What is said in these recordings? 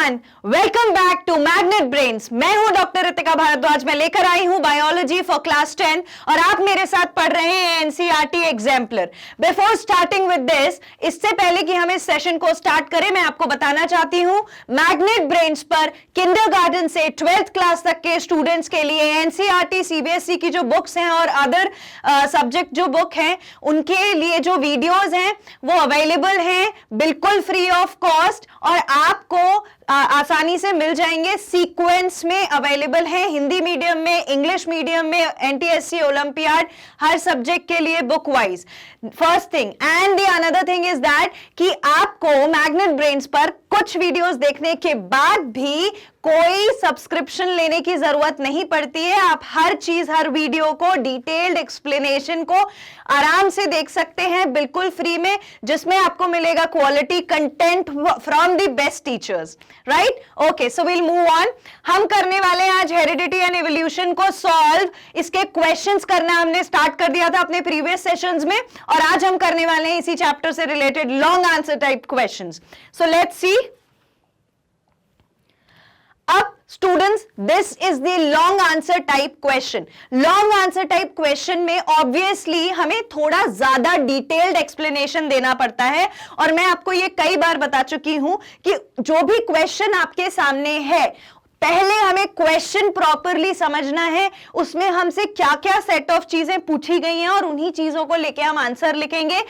Everyone, welcome back to magnet brains. मैं हूं doctor Ritika Bhardwaj. मैं लेकर आई हूं बायोलॉजी फॉर क्लास 10 और आप मेरे साथ पढ़ रहे हैं NCERT exemplar. Before starting with this, इससे पहले कि हम इस सेशन को स्टार्ट करें, मैं आपको बताना चाहती हूं मैग्नेट ब्रेन्स पर किंडरगार्टन से 12th क्लास तक के स्टूडेंट्स के लिए एनसीईआरटी सीबीएसई की जो बुक्स हैं और अदर सब्जेक्ट जो बुक हैं उनके लिए जो वीडियोज हैं वो अवेलेबल हैं बिल्कुल फ्री ऑफ कॉस्ट और आपको आसानी से मिल जाएंगे। सीक्वेंस में अवेलेबल है, हिंदी मीडियम में, इंग्लिश मीडियम में, एनटीएससी ओलंपियाड, हर सब्जेक्ट के लिए book wise. First thing and the another thing is that कि आपको मैग्नेट ब्रेन्स पर कुछ वीडियोस देखने के बाद भी कोई सब्सक्रिप्शन लेने की जरूरत नहीं पड़ती है। आप हर चीज, हर वीडियो को, डिटेल्ड एक्सप्लेनेशन को आराम से देख सकते हैं बिल्कुल फ्री में, जिसमें आपको मिलेगा quality content from the best teachers. Right? Okay, so will move on. हम करने वाले हैं आज हेरिडिटी एंड एवोल्यूशन को सॉल्व। इसके क्वेश्चंस करना हमने स्टार्ट कर दिया था अपने प्रीवियस सेशंस में और आज हम करने वाले हैं इसी चैप्टर से related long answer type questions. So let's see. अब students, this is the long answer type question. Long answer type question में ऑब्वियसली हमें थोड़ा ज्यादा डिटेल्ड एक्सप्लेनेशन देना पड़ता है और मैं आपको ये कई बार बता चुकी हूं कि जो भी क्वेश्चन आपके सामने है, पहले हमें क्वेश्चन प्रॉपरली समझना है, उसमें हमसे क्या क्या सेट ऑफ चीजें पूछी गई हैं और उन्हीं चीजों को लेके हम आंसर लिखेंगे।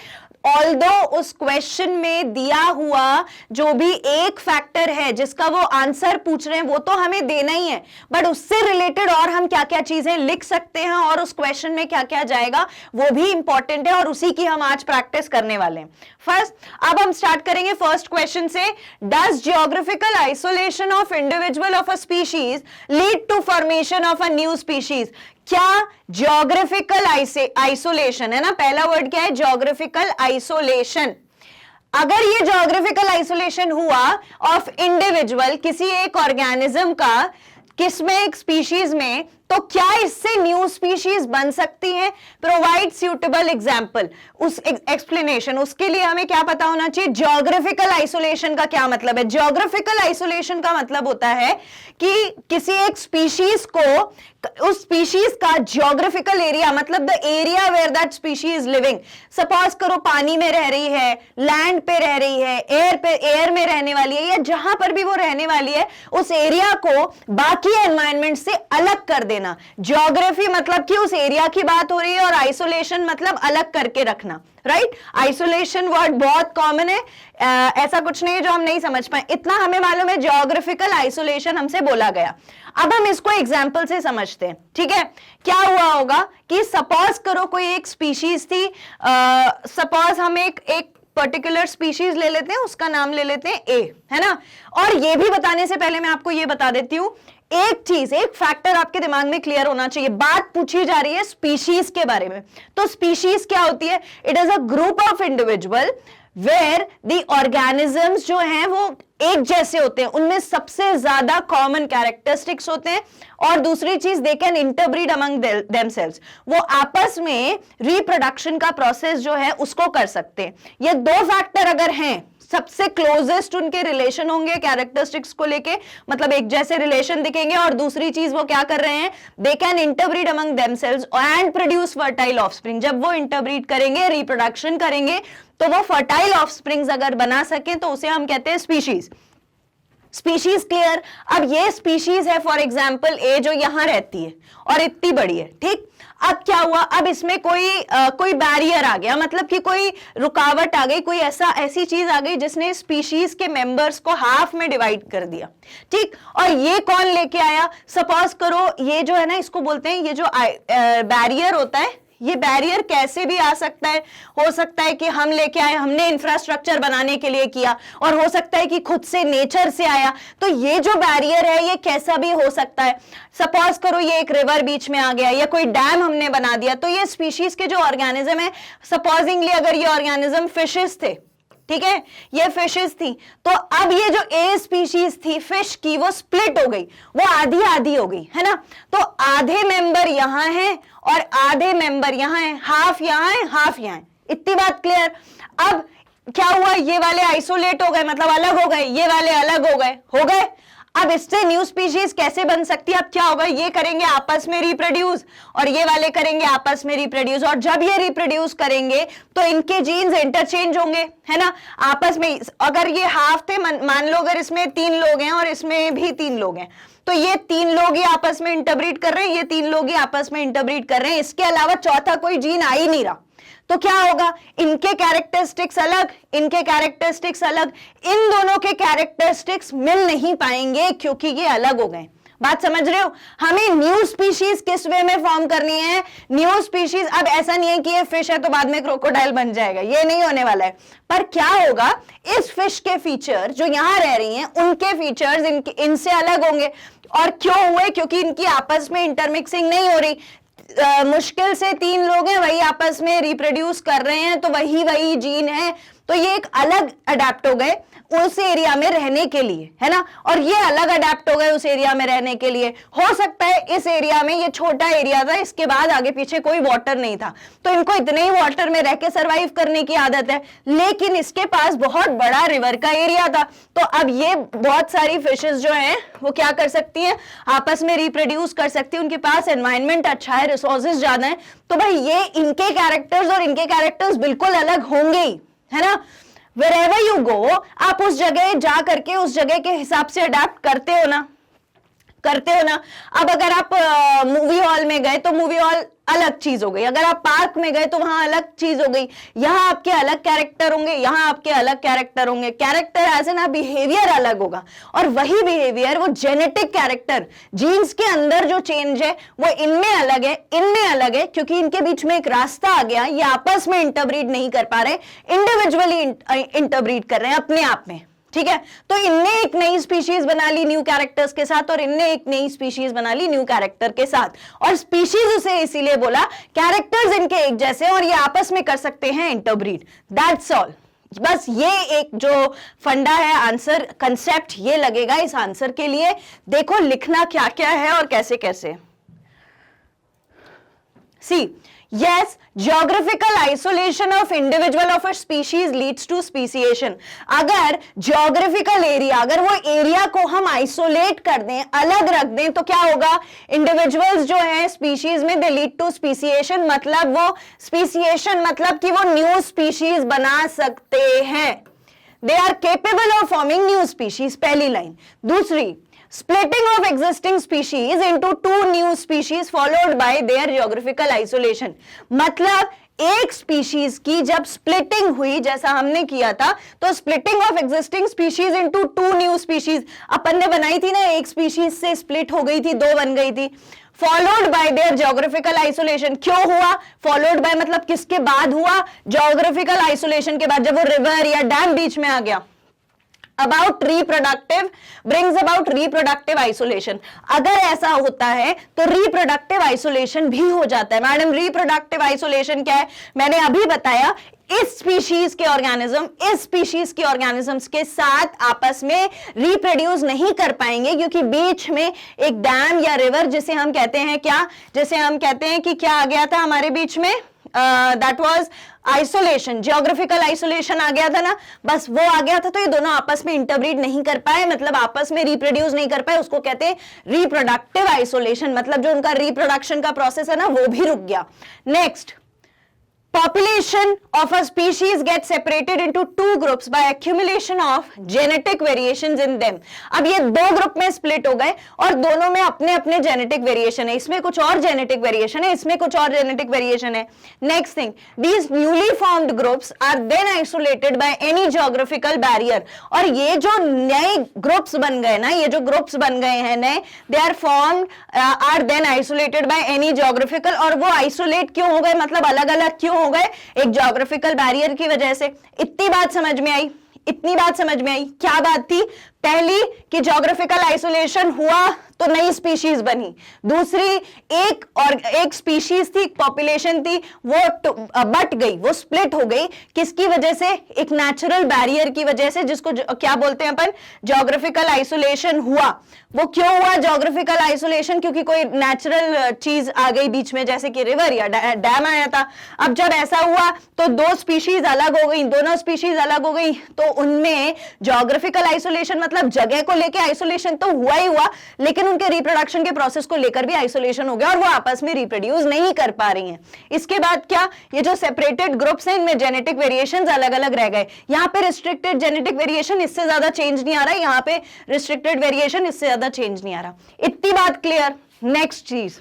ऑल्दो उस क्वेश्चन में दिया हुआ जो भी एक फैक्टर है जिसका वो आंसर पूछ रहे हैं वो तो हमें देना ही है, बट उससे रिलेटेड और हम क्या क्या चीजें लिख सकते हैं और उस क्वेश्चन में क्या क्या जाएगा वो भी इंपॉर्टेंट है और उसी की हम आज प्रैक्टिस करने वाले हैं। फर्स्ट, अब हम स्टार्ट करेंगे फर्स्ट क्वेश्चन से। Does geographical isolation of individual of a species lead to formation of a new species? क्या ज्योग्राफिकल आइसोलेशन है ना, पहला वर्ड क्या है? Geographical isolation. अगर ये ज्योग्राफिकल आइसोलेशन हुआ ऑफ इंडिविजुअल, किसी एक ऑर्गेनिज्म का, किसमें? एक स्पीशीज में, तो क्या इससे न्यू स्पीशीज बन सकती है? Provide suitable example. उस एक्सप्लेनेशन, उसके लिए हमें क्या पता होना चाहिए? ज्योग्राफिकल आइसोलेशन का क्या मतलब है? ज्योग्राफिकल आइसोलेशन का मतलब होता है कि किसी एक स्पीशीज को, उस स्पीशीज का ज्योग्राफिकल एरिया, मतलब the area where that species is living. Suppose करो पानी में रह रही है, लैंड पे रह रही है, एयर में रहने वाली है, या जहां पर भी वो रहने वाली है, उस एरिया को बाकी एनवायरनमेंट से अलग कर देना। ज्योग्राफी मतलब कि उस एरिया की बात हो रही है और आइसोलेशन मतलब अलग करके रखना। राइट? आइसोलेशन वर्ड बहुत कॉमन है, ऐसा कुछ नहीं है जो हम नहीं समझ पाए, इतना हमें मालूम है ज्योग्राफिकल आइसोलेशन हमसे बोला गया। अब हम इसको एग्जाम्पल से समझते हैं। ठीक है? क्या हुआ होगा कि सपोज करो कोई एक स्पीशीज थी, सपोज हम एक पर्टिकुलर स्पीशीज ले लेते हैं, उसका नाम ले लेते हैं ए, है ना। और ये भी बताने से पहले मैं आपको ये बता देती हूं, एक चीज, एक फैक्टर आपके दिमाग में क्लियर होना चाहिए। बात पूछी जा रही है स्पीशीज के बारे में, तो स्पीशीज क्या होती है? It is a group of individual where the organisms जो हैं वो एक जैसे होते हैं, उनमें सबसे ज्यादा कॉमन कैरेक्टरिस्टिक्स होते हैं, और दूसरी चीज they can interbreed among themselves, वो आपस में रिप्रोडक्शन का प्रोसेस जो है उसको कर सकते हैं। ये दो फैक्टर अगर हैं, सबसे क्लोजेस्ट उनके रिलेशन होंगे कैरेक्टरिस्टिक्स को लेके, मतलब एक जैसे रिलेशन दिखेंगे, और दूसरी चीज वो क्या कर रहे हैं? They can interbreed among themselves and produce fertile offspring. जब वो इंटरब्रीड करेंगे, रिप्रोडक्शन करेंगे, तो वो फर्टाइल ऑफस्प्रिंग्स अगर बना सके तो उसे हम कहते हैं स्पीशीज। Species clear? अब ये स्पीशीज है फॉर एग्जाम्पल ए, जो यहां रहती है और इतनी बड़ी है। ठीक? अब क्या हुआ? अब इसमें कोई बैरियर आ गया, मतलब कि कोई रुकावट आ गई, कोई ऐसी चीज आ गई जिसने स्पीशीज के मेंबर्स को हाफ में डिवाइड कर दिया। ठीक? और ये कौन लेके आया? सपोज करो ये जो है ना, इसको बोलते हैं, ये जो बैरियर होता है, ये बैरियर कैसे भी आ सकता है। हो सकता है कि हम लेके आए, हमने इंफ्रास्ट्रक्चर बनाने के लिए किया, और हो सकता है कि खुद से, नेचर से आया। तो ये जो बैरियर है ये कैसा भी हो सकता है। सपोज करो ये एक रिवर बीच में आ गया, या कोई डैम हमने बना दिया, तो ये स्पीशीज के जो ऑर्गेनिज्म है, सपोजिंगली अगर ये ऑर्गेनिज्म फिशेस थे, ठीक है, ये फिशेस थी, तो अब ये जो ए स्पीशीज थी फिश की, वो स्प्लिट हो गई, वो आधी आधी हो गई, है ना। तो आधे मेंबर यहां हैं और आधे मेंबर यहां हैं, हाफ यहां है, हाफ यहां है। इतनी बात क्लियर? अब क्या हुआ, ये वाले आइसोलेट हो गए, मतलब अलग हो गए, ये वाले अलग हो गए। अब इससे न्यू स्पीशीज कैसे बन सकती है? अब क्या होगा, ये करेंगे आपस में रिप्रोड्यूस और ये वाले करेंगे आपस में रिप्रोड्यूस, और जब ये रिप्रोड्यूस करेंगे तो इनके जीन्स इंटरचेंज होंगे, है ना, आपस में। अगर ये हाफ थे, मान लो अगर इसमें 3 लोग हैं और इसमें भी 3 लोग हैं, तो ये 3 लोग ही आपस में इंटरब्रीड कर रहे हैं, ये 3 लोग ही आपस में इंटरब्रीड कर रहे हैं, इसके अलावा चौथा कोई जीन आ ही नहीं रहा। तो क्या होगा, इनके कैरेक्टरिस्टिक्स अलग, इनके कैरेक्टरिस्टिक्स अलग, इन दोनों के कैरेक्टरिस्टिक्स मिल नहीं पाएंगे क्योंकि ये अलग हो गए। बात समझ रहे हो? हमें न्यू स्पीशीज किस वे में फॉर्म करनी है? न्यू स्पीशीज, अब ऐसा नहीं है कि ये फिश है तो बाद में क्रोकोडाइल बन जाएगा, ये नहीं होने वाला है। पर क्या होगा, इस फिश के फीचर जो यहां रह रही हैं, उनके फीचर्स इनसे अलग होंगे। और क्यों हुए? क्योंकि इनकी आपस में इंटरमिक्सिंग नहीं हो रही। मुश्किल से 3 लोग हैं, वही आपस में रिप्रोड्यूस कर रहे हैं, तो वही जीन है, तो ये एक अलग अडेप्ट हो गए उस एरिया में रहने के लिए, है ना, और ये अलग अडेप्ट हो गए उस एरिया में रहने के लिए। हो सकता है इस एरिया में, ये छोटा एरिया था, इसके बाद आगे पीछे कोई वाटर नहीं था, तो इनको इतने ही वाटर में रह के सर्वाइव करने की आदत है, लेकिन इसके पास बहुत बड़ा रिवर का एरिया था, तो अब ये बहुत सारी फिशेस जो हैं वो क्या कर सकती हैं, आपस में रिप्रोड्यूस कर सकती है, उनके पास एनवायरमेंट अच्छा है, रिसोर्सेज ज्यादा है, तो भाई ये इनके कैरेक्टर्स और इनके कैरेक्टर्स बिल्कुल अलग होंगे ही, है ना। Wherever you go, आप उस जगह जा करके उस जगह के हिसाब से अडेप्ट करते हो ना। अब अगर आप मूवी हॉल में गए तो मूवी हॉल अलग चीज हो गई, अगर आप पार्क में गए तो वहां अलग चीज हो गई, यहां आपके अलग कैरेक्टर होंगे, यहां आपके अलग कैरेक्टर होंगे, कैरेक्टर एज एन बिहेवियर अलग होगा, और वही बिहेवियर, वो जेनेटिक कैरेक्टर, जीन्स के अंदर जो चेंज है वो इनमें अलग है, इनमें अलग है, क्योंकि इनके बीच में एक रास्ता आ गया, ये आपस में इंटरब्रीड नहीं कर पा रहे, इंडिविजुअली इंटरब्रीड कर रहे हैं अपने आप में, ठीक है। तो इनने एक नई स्पीशीज बना ली न्यू कैरेक्टर्स के साथ, और इनने एक नई स्पीशीज बना ली न्यू कैरेक्टर के साथ, और स्पीशीज उसे इसीलिए बोला कैरेक्टर्स इनके एक जैसे, और ये आपस में कर सकते हैं इंटरब्रीड, दैट्स ऑल। बस ये एक जो फंडा है, आंसर कंसेप्ट ये लगेगा इस आंसर के लिए। देखो लिखना क्या क्या है और कैसे कैसे। सी, yes, geographical isolation of individual of a species leads to speciation। अगर geographical area, अगर वो एरिया को हम आइसोलेट कर दें, अलग रख दें, तो क्या होगा, इंडिविजुअल्स जो है स्पीशीज में दे लीड टू स्पीसिएशन, मतलब वो स्पीसिएशन मतलब कि वो न्यू स्पीशीज बना सकते हैं, they are capable of forming new species, पहली लाइन। दूसरी, splitting of existing species into 2 new species followed by their geographical isolation, मतलब एक स्पीशीज की जब स्प्लिटिंग हुई, जैसा हमने किया था, तो splitting of existing species into 2 new species अपन ने बनाई थी ना, एक स्पीशीज से स्प्लिट हो गई थी, 2 बन गई थी, followed by there geographical isolation. क्यों हुआ फॉलोड बाय, मतलब किसके बाद हुआ, ज्योग्राफिकल आइसोलेशन के बाद, जब वो रिवर या डैम बीच में आ गया। About reproductive brings about reproductive isolation। अगर ऐसा होता है तो reproductive isolation भी हो जाता है। मैडम reproductive isolation क्या है? मैंने अभी बताया, इस स्पीशीज के ऑर्गेनिज्म इस स्पीशीज के ऑर्गेनिजम्स के साथ आपस में रिप्रोड्यूस नहीं कर पाएंगे, क्योंकि बीच में एक डैम या रिवर, जिसे हम कहते हैं क्या, जिसे हम कहते हैं कि क्या आ गया था हमारे बीच में, that was isolation, geographical isolation आ गया था ना, बस वो आ गया था, तो ये दोनों आपस में इंटरब्रीड नहीं कर पाए, मतलब आपस में रिप्रोड्यूस नहीं कर पाए, उसको कहते हैं रिप्रोडक्टिव आइसोलेशन, मतलब जो उनका रिप्रोडक्शन का प्रोसेस है ना वो भी रुक गया। Next, population of a species gets separated into 2 groups by accumulation of genetic variations in them। अब ये 2 ग्रुप में स्प्लिट हो गए और दोनों में अपने अपने जेनेटिक वेरिएशन है, इसमें कुछ और जेनेटिक वेरिएशन है, इसमें कुछ और जेनेटिक वेरिएशन है। Next thing, these newly formed groups are then isolated by any geographical barrier। और ये जो नए ग्रुप्स बन गए ना, ये जो ग्रुप्स बन गए हैं नए, they are formed are then isolated by any geographical, और वो आइसोलेट क्यों हो गए, मतलब अलग अलग क्यों हो गए, एक ज्योग्राफिकल बैरियर की वजह से। इतनी बात समझ में आई, इतनी बात समझ में आई। क्या बात थी, पहली कि ज्योग्राफिकल आइसोलेशन हुआ तो नई स्पीशीज बनी, दूसरी एक स्पीशीज थी, पॉपुलेशन थी, वो बट गई, वो स्प्लिट हो गई, किसकी वजह से? एक नेचुरल बैरियर की वजह से, जिसको क्या बोलते हैं अपन? ज्योग्राफिकल आइसोलेशन हुआ। वो क्यों हुआ ज्योग्राफिकल आइसोलेशन? क्योंकि कोई नेचुरल चीज आ गई बीच में, जैसे कि रिवर या डैम आया था। अब जब ऐसा हुआ तो दो स्पीशीज अलग हो गई, दोनों स्पीशीज अलग हो गई, तो उनमें ज्योग्राफिकल आइसोलेशन मतलब जगह को लेकर आइसोलेशन तो हुआ ही हुआ, लेकिन उनके रिप्रोडक्शन के प्रोसेस को लेकर भी आइसोलेशन हो गया और वो आपस में रिप्रोड्यूस नहीं कर पा रही हैं। इसके बाद क्या? ये जो सेपरेटेड ग्रुप्स हैं इनमें जेनेटिक वेरिएशंस अलग अलग रह गए। यहां पे रिस्ट्रिक्टेड जेनेटिक वेरिएशन, इससे ज्यादा चेंज नहीं आ रहा है, यहां पे रिस्ट्रिक्टेड वेरिएशन, इससे ज्यादा चेंज नहीं आ रहा। इतनी बात क्लियर। नेक्स्ट चीज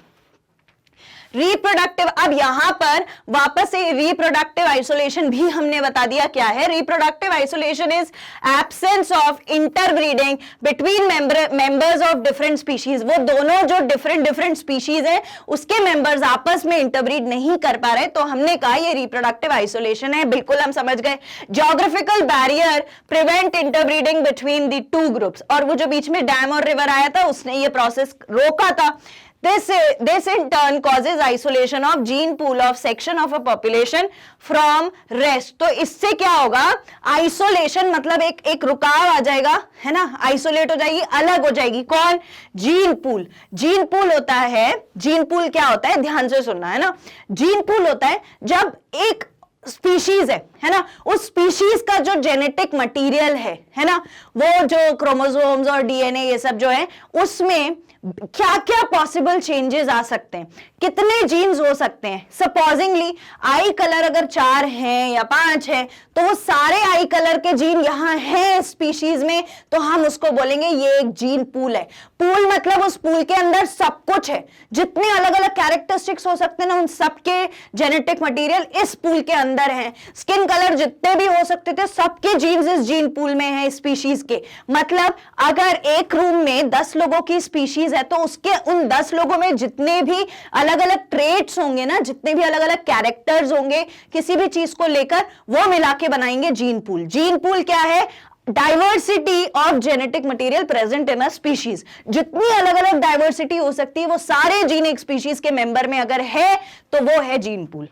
रिप्रोडक्टिव। अब यहां पर वापस से रिप्रोडक्टिव आइसोलेशन भी हमने बता दिया क्या है। Reproductive isolation is absence of interbreeding between members of different species. वो दोनों जो डिफरेंट स्पीशीज है उसके मेंबर्स आपस में इंटरब्रीड नहीं कर पा रहे, तो हमने कहा ये रिप्रोडक्टिव आइसोलेशन है। बिल्कुल हम समझ गए। Geographical barrier prevent interbreeding between the two groups, और वो जो बीच में डैम और रिवर आया था उसने ये प्रोसेस रोका था। This in turn causes isolation of gene pool of section of a population from rest। तो इससे क्या होगा? आइसोलेशन मतलब एक रुकाव आ जाएगा, है ना, आइसोलेट हो जाएगी, अलग हो जाएगी। कौन? Gene pool. जीन पूल होता है, जीन पूल क्या होता है? ध्यान से सुनना, है ना। जीन पूल होता है जब एक स्पीशीज है ना, उस स्पीशीज का जो जेनेटिक मटेरियल है ना, वो जो क्रोमोसोम्स और डीएनए ये सब जो है, उसमें क्या क्या पॉसिबल चेंजेस आ सकते हैं, कितने जीन्स हो सकते हैं। सपोजिंगली आई कलर अगर 4 हैं या 5 है, तो वो सारे आई कलर के जीन यहां हैं स्पीशीज में, तो हम उसको बोलेंगे ये एक जीन पूल है। पूल मतलब उस पूल के अंदर सब कुछ है, जितने अलग अलग कैरेक्टरिस्टिक्स हो सकते हैं ना, उन सबके जेनेटिक मटेरियल इस पूल के अंदर हैं। स्किन कलर जितने भी हो सकते थे, सबके जीन्स इस जीन पूल में है स्पीशीज के। मतलब अगर एक रूम में 10 लोगों की स्पीशीज है, तो उसके उन 10 लोगों में जितने भी अलग अलग ट्रेट्स होंगे ना, जितने भी अलग अलग कैरेक्टर्स होंगे किसी भी चीज को लेकर, वो मिला के बनाएंगे जीन पूल। जीन पूल क्या है? Diversity of genetic material present in a species. जितनी अलग अलग डाइवर्सिटी हो सकती है, वो सारे जीन एक स्पीशीज के मेंबर में अगर है तो वो है जीन पूल।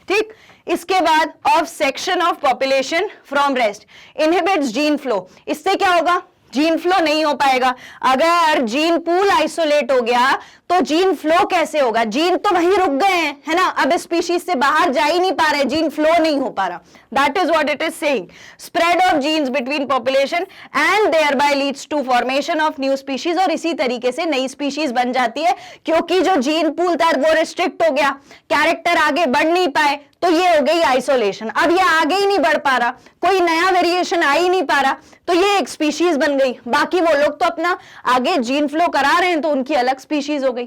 ठीक। इसके बाद of section of population from rest inhibits gene flow. इससे क्या होगा? जीन फ्लो नहीं हो पाएगा। अगर जीन पूल आइसोलेट हो गया तो जीन फ्लो कैसे होगा? जीन तो वहीं रुक गए हैं, है ना, अब स्पीशीज से बाहर जा ही नहीं पा रहे, जीन फ्लो नहीं हो पा रहा। That is what it is saying. Spread of genes between population and thereby leads to formation of new species. और इसी तरीके से नई स्पीशीज बन जाती है, क्योंकि जो जीन पूल था वो रिस्ट्रिक्ट हो गया, कैरेक्टर आगे बढ़ नहीं पाए, तो ये हो गई आइसोलेशन। अब ये आगे ही नहीं बढ़ पा रहा, कोई नया वेरिएशन आ ही नहीं पा रहा, तो ये एक स्पीशीज बन गई। बाकी वो लोग तो अपना आगे जीन फ्लो करा रहे हैं, तो उनकी अलग स्पीशीज हो गई।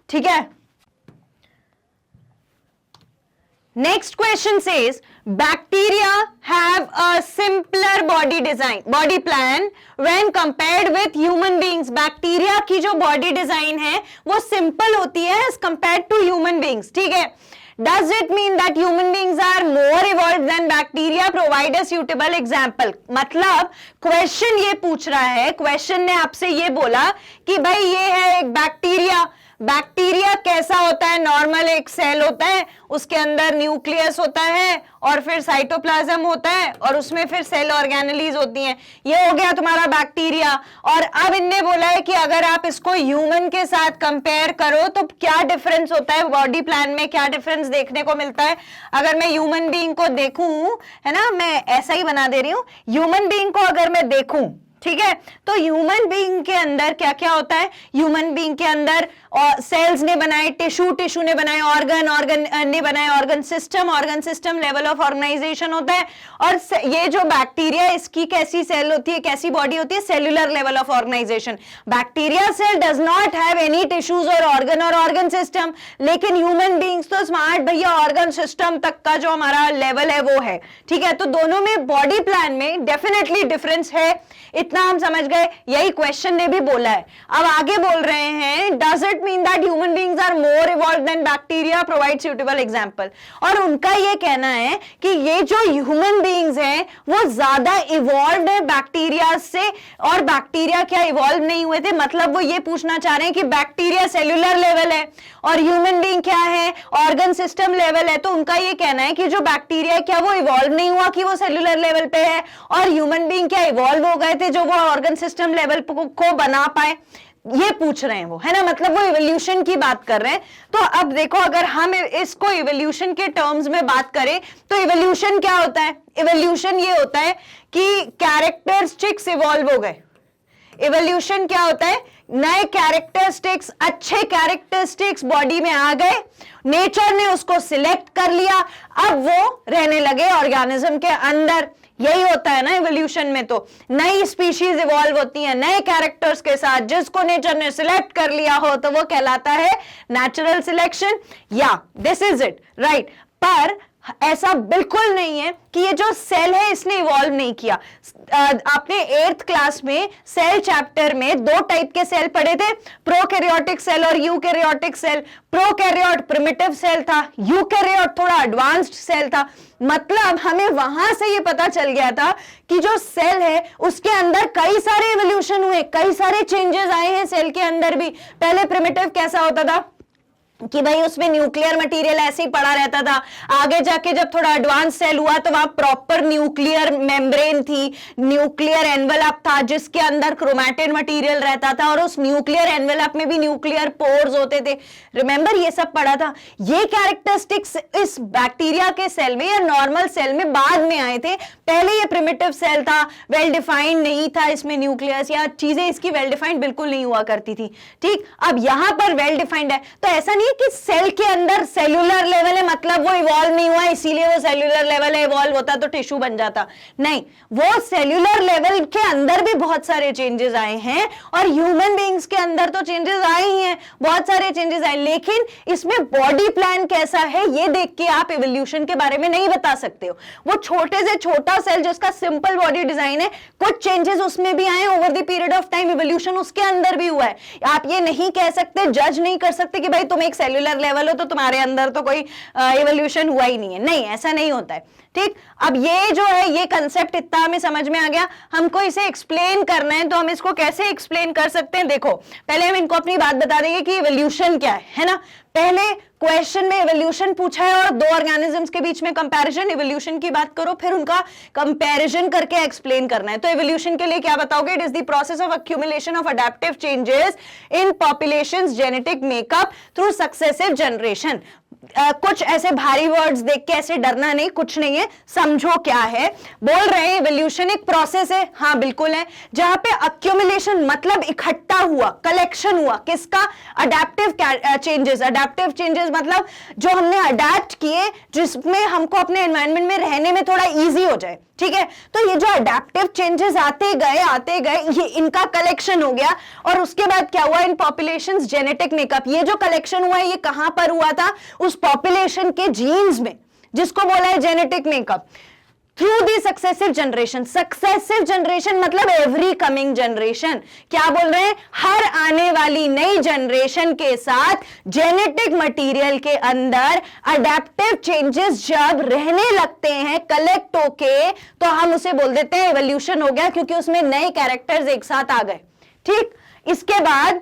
ठीक है। Next question says bacteria have a simpler body design, body plan when compared with human beings. Bacteria की जो बॉडी डिजाइन है वो सिंपल होती है as compared to human beings. ठीक है। Does it mean that human beings are more evolved than bacteria? Provide a suitable example। मतलब question ये पूछ रहा है, क्वेश्चन ने आपसे ये बोला कि भाई ये है एक बैक्टीरिया। बैक्टीरिया कैसा होता है? नॉर्मल एक सेल होता है, उसके अंदर न्यूक्लियस होता है और फिर साइटोप्लाज्म होता है और उसमें फिर सेल ऑर्गेनेलीज होती हैं। ये हो गया तुम्हारा बैक्टीरिया। और अब इनने बोला है कि अगर आप इसको ह्यूमन के साथ कंपेयर करो तो क्या डिफरेंस होता है बॉडी प्लान में, क्या डिफरेंस देखने को मिलता है। अगर मैं ह्यूमन बीइंग को देखूं, है ना, मैं ऐसा ही बना दे रही हूं, ह्यूमन बीइंग को अगर मैं देखूं, ठीक है, तो ह्यूमन बीइंग के अंदर क्या क्या होता है? ह्यूमन बीइंग के अंदर सेल्स ने बनाए, टिश्यू ने बनाए, ऑर्गन ने बनाए, organ system level of organisation होता है। और ये जो बैक्टीरिया, इसकी कैसी सेल होती है, कैसी बॉडी होती है? Cellular level of organisation. Bacteria cell does not have any tissues और ऑर्गन सिस्टम, लेकिन ह्यूमन बीइंग्स तो स्मार्ट भैया, ऑर्गन सिस्टम तक का जो हमारा लेवल है वो है। ठीक है। तो दोनों में बॉडी प्लान में डेफिनेटली डिफरेंस है, इतना हम समझ गए। यही क्वेश्चन ने भी बोला है। अब आगे बोल रहे हैं, does it it mean that human beings are more evolved than bacteria? Provide suitable example. और उनका ये कहना है कि ये जो ह्यूमन बीइंग्स हैं वो ज्यादा इवॉल्व है बैक्टीरिया से, और बैक्टीरिया क्या इवॉल्व नहीं हुए थे? मतलब वो ये पूछना चाह रहे हैं कि बैक्टीरिया सेल्यूलर लेवल है और ह्यूमन बीइंग क्या है, ऑर्गन सिस्टम लेवल है। तो उनका ये कहना है कि जो बैक्टीरिया है क्या वो इवॉल्व नहीं हुआ कि वो सेल्यूलर लेवल पे है, और ह्यूमन बीइंग क्या इवॉल्व हो गए थे जो वो ऑर्गन सिस्टम लेवल को बना पाए? ये पूछ रहे हैं वो, है ना, मतलब वो इवोल्यूशन की बात कर रहे हैं। तो अब देखो, अगर हम इसको इवोल्यूशन के टर्म्स में बात करें तो इवोल्यूशन क्या होता है? इवोल्यूशन ये होता है कि कैरेक्टरिस्टिक्स इवॉल्व हो गए। इवोल्यूशन क्या होता है? नए कैरेक्टरिस्टिक्स, अच्छे कैरेक्टरिस्टिक्स बॉडी में आ गए, नेचर ने उसको सिलेक्ट कर लिया, अब वो रहने लगे ऑर्गेनिज्म के अंदर। यही होता है ना इवोल्यूशन में। तो नई स्पीशीज इवॉल्व होती हैं नए कैरेक्टर्स के साथ, जिसको नेचर ने सिलेक्ट कर लिया हो, तो वो कहलाता है नेचुरल सिलेक्शन। या दिस इज इट, राइट। पर ऐसा बिल्कुल नहीं है कि ये जो सेल है इसने इवॉल्व नहीं किया। आपने 8th क्लास में सेल चैप्टर में 2 टाइप के सेल पढ़े थे, प्रोकैरियोटिक सेल और eukaryotic cell. Prokaryote primitive cell था, यूकैरियोट थोड़ा एडवांस्ड सेल था। मतलब हमें वहां से ये पता चल गया था कि जो सेल है उसके अंदर कई सारे इवोल्यूशन हुए, कई सारे चेंजेस आए हैं सेल के अंदर भी। पहले प्रिमिटिव कैसा होता था कि भाई उसमें न्यूक्लियर मटेरियल ऐसे ही पड़ा रहता था। आगे जाके जब थोड़ा एडवांस सेल हुआ तो वहां प्रॉपर न्यूक्लियर मेम्ब्रेन थी, न्यूक्लियर एनवेलप था जिसके अंदर क्रोमैटिन मटेरियल रहता था, और उस न्यूक्लियर एनवेलप में भी न्यूक्लियर पोर्स होते थे। रिमेंबर, ये सब पढ़ा था। ये कैरेक्टरिस्टिक्स इस बैक्टीरिया के सेल में या नॉर्मल सेल में बाद में आए थे। पहले ये प्रिमिटिव सेल था, वेल डिफाइंड नहीं था, इसमें न्यूक्लियस या चीजें इसकी वेल डिफाइंड बिल्कुल नहीं हुआ करती थी। ठीक, अब यहां पर वेल डिफाइंड है। तो ऐसा नहीं कि सेल के अंदर सेल्यूलर लेवल है मतलब वो इवॉल्व नहीं हुआ इसीलिए वो सेल्यूलर लेवल है, इवॉल्व होता तो टिश्यू बन जाता। नहीं, वो सेल्यूलर लेवल के अंदर भी बहुत सारे चेंजेस आए हैं, और ह्यूमन बीइंग्स के अंदर तो चेंजेस आए ही हैं, बहुत सारे चेंजेस आए। लेकिन इसमें बॉडी प्लान कैसा है ये देख के आप इवोल्यूशन के बारे में नहीं बता सकते हो। वो छोटे से छोटा सेल जिसका सिंपल बॉडी डिजाइन है, कुछ चेंजेस उसमें भी आए over the period of time, evolution उसके अंदर भी हुआ है। आप ये नहीं कह सकते, जज नहीं कर सकते कि भाई तुम एक सेल्यूलर लेवल हो तो तुम्हारे अंदर तो कोई इवोल्यूशन हुआ ही नहीं है। नहीं, ऐसा नहीं होता है। ठीक, अब ये जो है ये कंसेप्ट इतना हमें समझ में आ गया। हमको इसे एक्सप्लेन करना है तो हम इसको कैसे एक्सप्लेन कर सकते हैं? देखो, पहले हम इनको अपनी बात बता देंगे कि इवोल्यूशन क्या है ना। पहले क्वेश्चन में इवोल्यूशन पूछा है और 2 ऑर्गेनिजम्स के बीच में कंपैरिजन, इवोल्यूशन की बात करो, फिर उनका कंपैरिजन करके एक्सप्लेन करना है। तो इवोल्यूशन के लिए क्या बताओगे? It is the process of accumulation of adaptive changes in populations genetic makeup through successive generation. कुछ ऐसे भारी वर्ड्स देख के ऐसे डरना नहीं, कुछ नहीं है, समझो क्या है। बोल रहे हैं इवोल्यूशन एक प्रोसेस है, हाँ बिल्कुल है, जहां पे अक्यूमुलेशन मतलब इकट्ठा हुआ, कलेक्शन हुआ, किसका? Adaptive changes. अडैप्टिव चेंजेस मतलब जो हमने अडैप्ट किए, जिसमें हमको अपने एनवायरनमेंट में रहने में थोड़ा इजी हो जाए। ठीक है, तो ये जो अडैप्टिव चेंजेस आते गए ये इनका कलेक्शन हो गया। और उसके बाद क्या हुआ? इन पॉपुलेशंस जेनेटिक मेकअप, ये जो कलेक्शन हुआ है ये कहां पर हुआ था? उस पॉपुलेशन के जीन्स में, जिसको बोला है genetic makeup. Through the successive generation, successive generation मतलब एवरी कमिंग जनरेशन। क्या बोल रहे हैं? हर आने वाली नई जनरेशन के साथ जेनेटिक मटेरियल के अंदर अडैप्टिव चेंजेस जब रहने लगते हैं कलेक्ट होके, तो हम उसे बोल देते हैं इवोल्यूशन हो गया, क्योंकि उसमें नए कैरेक्टर्स एक साथ आ गए। ठीक, इसके बाद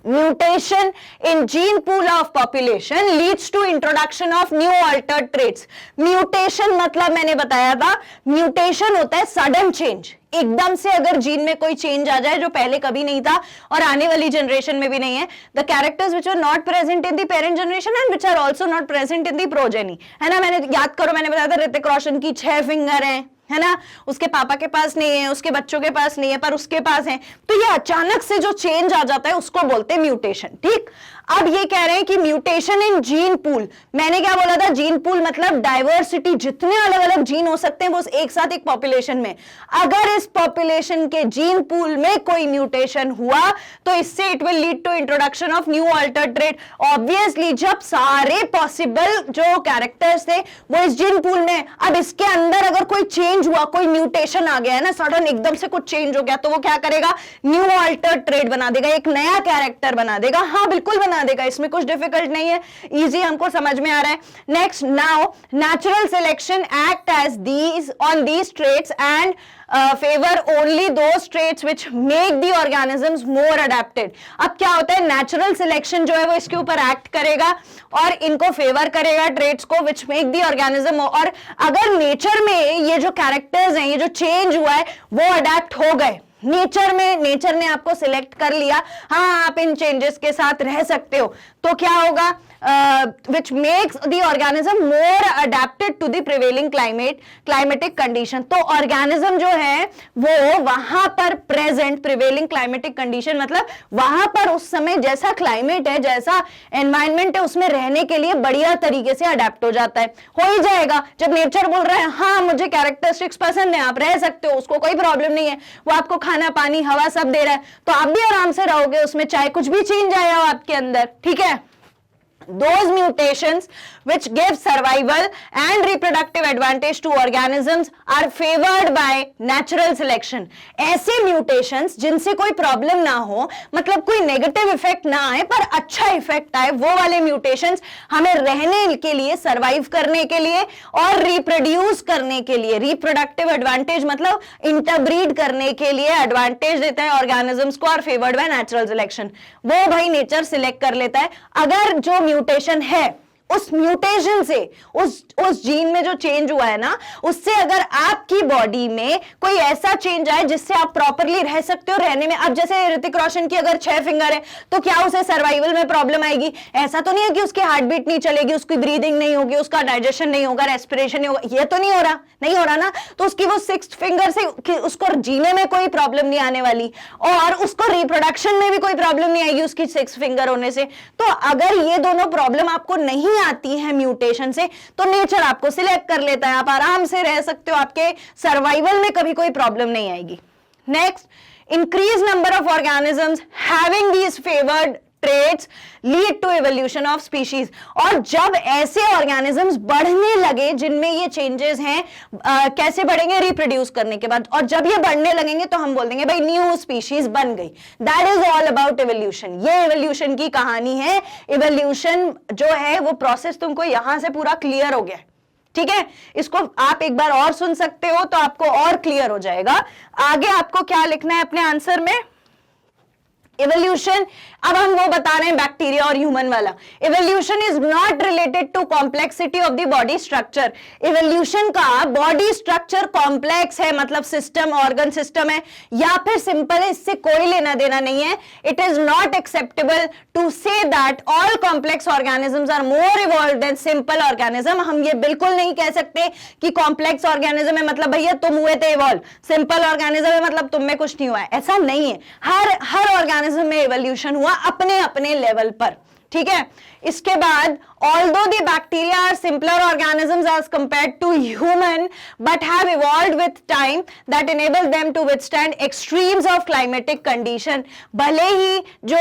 mutation in gene pool of population leads to introduction of new altered traits. Mutation मतलब मैंने बताया था, म्यूटेशन होता है सडन चेंज, एकदम से अगर जीन में कोई चेंज आ जाए जो पहले कभी नहीं था और आने वाली जनरेशन में भी नहीं है। The characters which are not present in the parent generation and which are also not present in the progeny, है ना। मैंने याद करो, मैंने बताया था ऋतिक रोशन की 6 फिंगर है ना, उसके पापा के पास नहीं है, उसके बच्चों के पास नहीं है, पर उसके पास है। तो ये अचानक से जो चेंज आ जाता है उसको बोलते हैं म्यूटेशन। ठीक, अब ये कह रहे हैं कि म्यूटेशन इन जीन पूल, मैंने क्या बोला था, जीन पूल मतलब डाइवर्सिटी, जितने अलग अलग जीन हो सकते हैं वो एक साथ एक पॉपुलेशन में, अगर इस पॉपुलेशन के जीन पूल में कोई म्यूटेशन हुआ तो इससे it will lead to introduction of new altered trait. Obviously जब सारे पॉसिबल जो कैरेक्टर्स थे वो इस जीन पूल में, अब इसके अंदर अगर कोई चेंज हुआ, कोई म्यूटेशन आ गया है ना, सडन एकदम से कुछ चेंज हो गया, तो वो क्या करेगा, न्यू अल्टर्ड ट्रेट बना देगा, एक नया कैरेक्टर बना देगा। हाँ बिल्कुल बना देगा, इसमें कुछ डिफिकल्ट नहीं है, इजी, हमको समझ में आ रहा है। Next, now natural selection act as these on these traits and favour only those traits which make the organisms more adapted. अब क्या होता है, नेचुरल सिलेक्शन जो है वो इसके ऊपर एक्ट करेगा और इनको फेवर करेगा ट्रेट्स को व्हिच मेक द ऑर्गेनिज्म, और अगर नेचर में ये जो कैरेक्टर्स हैं, ये जो चेंज हुआ है वो अडेप्ट हो गए, नेचर में, नेचर ने आपको सिलेक्ट कर लिया, हाँ आप इन चेंजेस के साथ रह सकते हो, तो क्या होगा, which makes the organism more adapted to the prevailing climatic condition। तो organism जो है वो वहां पर present prevailing climatic condition मतलब वहां पर उस समय जैसा क्लाइमेट है, जैसा एनवायरमेंट है, उसमें रहने के लिए बढ़िया तरीके से अडेप्ट हो जाता है, हो ही जाएगा। जब नेचर बोल रहा है हाँ मुझे कैरेक्टरिस्टिक्स पसंद है, आप रह सकते हो, उसको कोई प्रॉब्लम नहीं है, वो आपको खाना पानी हवा सब दे रहा है, तो आप भी आराम से रहोगे उसमें, चाहे कुछ भी चेंज आया हो आपके अंदर, ठीक है। Those mutations which give survival and reproductive advantage to organisms are favored by natural selection। ऐसे mutations जिनसे कोई प्रॉब्लम ना हो, मतलब कोई नेगेटिव इफेक्ट ना आए पर अच्छा इफेक्ट आए, वो वाले mutations हमें रहने के लिए, सर्वाइव करने के लिए और रिप्रोड्यूस करने के लिए, रिप्रोडक्टिव एडवांटेज मतलब इंटरब्रीड करने के लिए एडवांटेज देता है ऑर्गेनिजम्स को, और फेवर्ड बाय नेचुरल सिलेक्शन, वो भाई नेचर सिलेक्ट कर लेता है। अगर जो म्यूटेशन है, उस म्यूटेशन से, उस जीन में जो चेंज हुआ है ना, उससे अगर आपकी बॉडी में कोई ऐसा चेंज आए जिससे आप प्रॉपरली रह सकते हो, रहने में, अब जैसे ऋतिक रोशन की अगर 6 फिंगर है तो क्या उसे सर्वाइवल में प्रॉब्लम आएगी? ऐसा तो नहीं है कि उसकी हार्ट बीट नहीं चलेगी, उसकी ब्रीदिंग नहीं होगी, उसका डाइजेशन नहीं होगा, रेस्पिरेशन नहीं होगा, ये तो नहीं हो रहा, नहीं हो रहा ना, तो उसकी वो 6 फिंगर से उसको जीने में कोई प्रॉब्लम नहीं आने वाली, और उसको रिप्रोडक्शन में भी कोई प्रॉब्लम नहीं आएगी उसकी 6 फिंगर होने से। तो अगर ये दोनों प्रॉब्लम आपको नहीं आती है म्यूटेशन से, तो नेचर आपको सिलेक्ट कर लेता है, आप आराम से रह सकते हो, आपके सर्वाइवल में कभी कोई प्रॉब्लम नहीं आएगी। Next, increase number of organisms having these favoured traits lead to evolution of species. और जब ऐसे ऑर्गेनिजम्स बढ़ने लगे जिनमें ये चेंजेस हैं, कैसे बढ़ेंगे? रिप्रोड्यूस करने के बाद, और जब ये बढ़ने लगेंगे तो हम बोल देंगे भाई न्यू स्पीशीज बन गई। That is all about evolution. ये एवोल्यूशन की कहानी है। एवोल्यूशन जो है वो प्रोसेस तुमको यहां से पूरा क्लियर हो गया, ठीक है। इसको आप एक बार और सुन सकते हो तो आपको और क्लियर हो जाएगा। आगे आपको क्या लिखना है अपने आंसर में? इवोल्यूशन, अब हम वो बता रहे हैं बैक्टीरिया और ह्यूमन वाला। Evolution is not related to complexity of the body structure. Evolution का बॉडी स्ट्रक्चर कॉम्प्लेक्स है, मतलब सिस्टम, ऑर्गन सिस्टम है, या फिर सिंपल है, इससे कोई लेना देना नहीं है। It is not acceptable to say that all complex organisms are more evolved than simple organism. हम ये बिल्कुल नहीं कह सकते कि कॉम्प्लेक्स ऑर्गेनिज्म है मतलब भैया तुम हुए थे इवॉल्व, सिंपल ऑर्गेनिज्म है मतलब तुम में कुछ नहीं हुआ है, ऐसा नहीं है। हर ऑर्गेनिज्म में इवोल्यूशन हुआ अपने अपने लेवल पर, ठीक है। इसके बाद although the bacteria are simpler organisms as compared to human but have evolved with time that enable them to withstand extremes of climatic condition। भले ही जो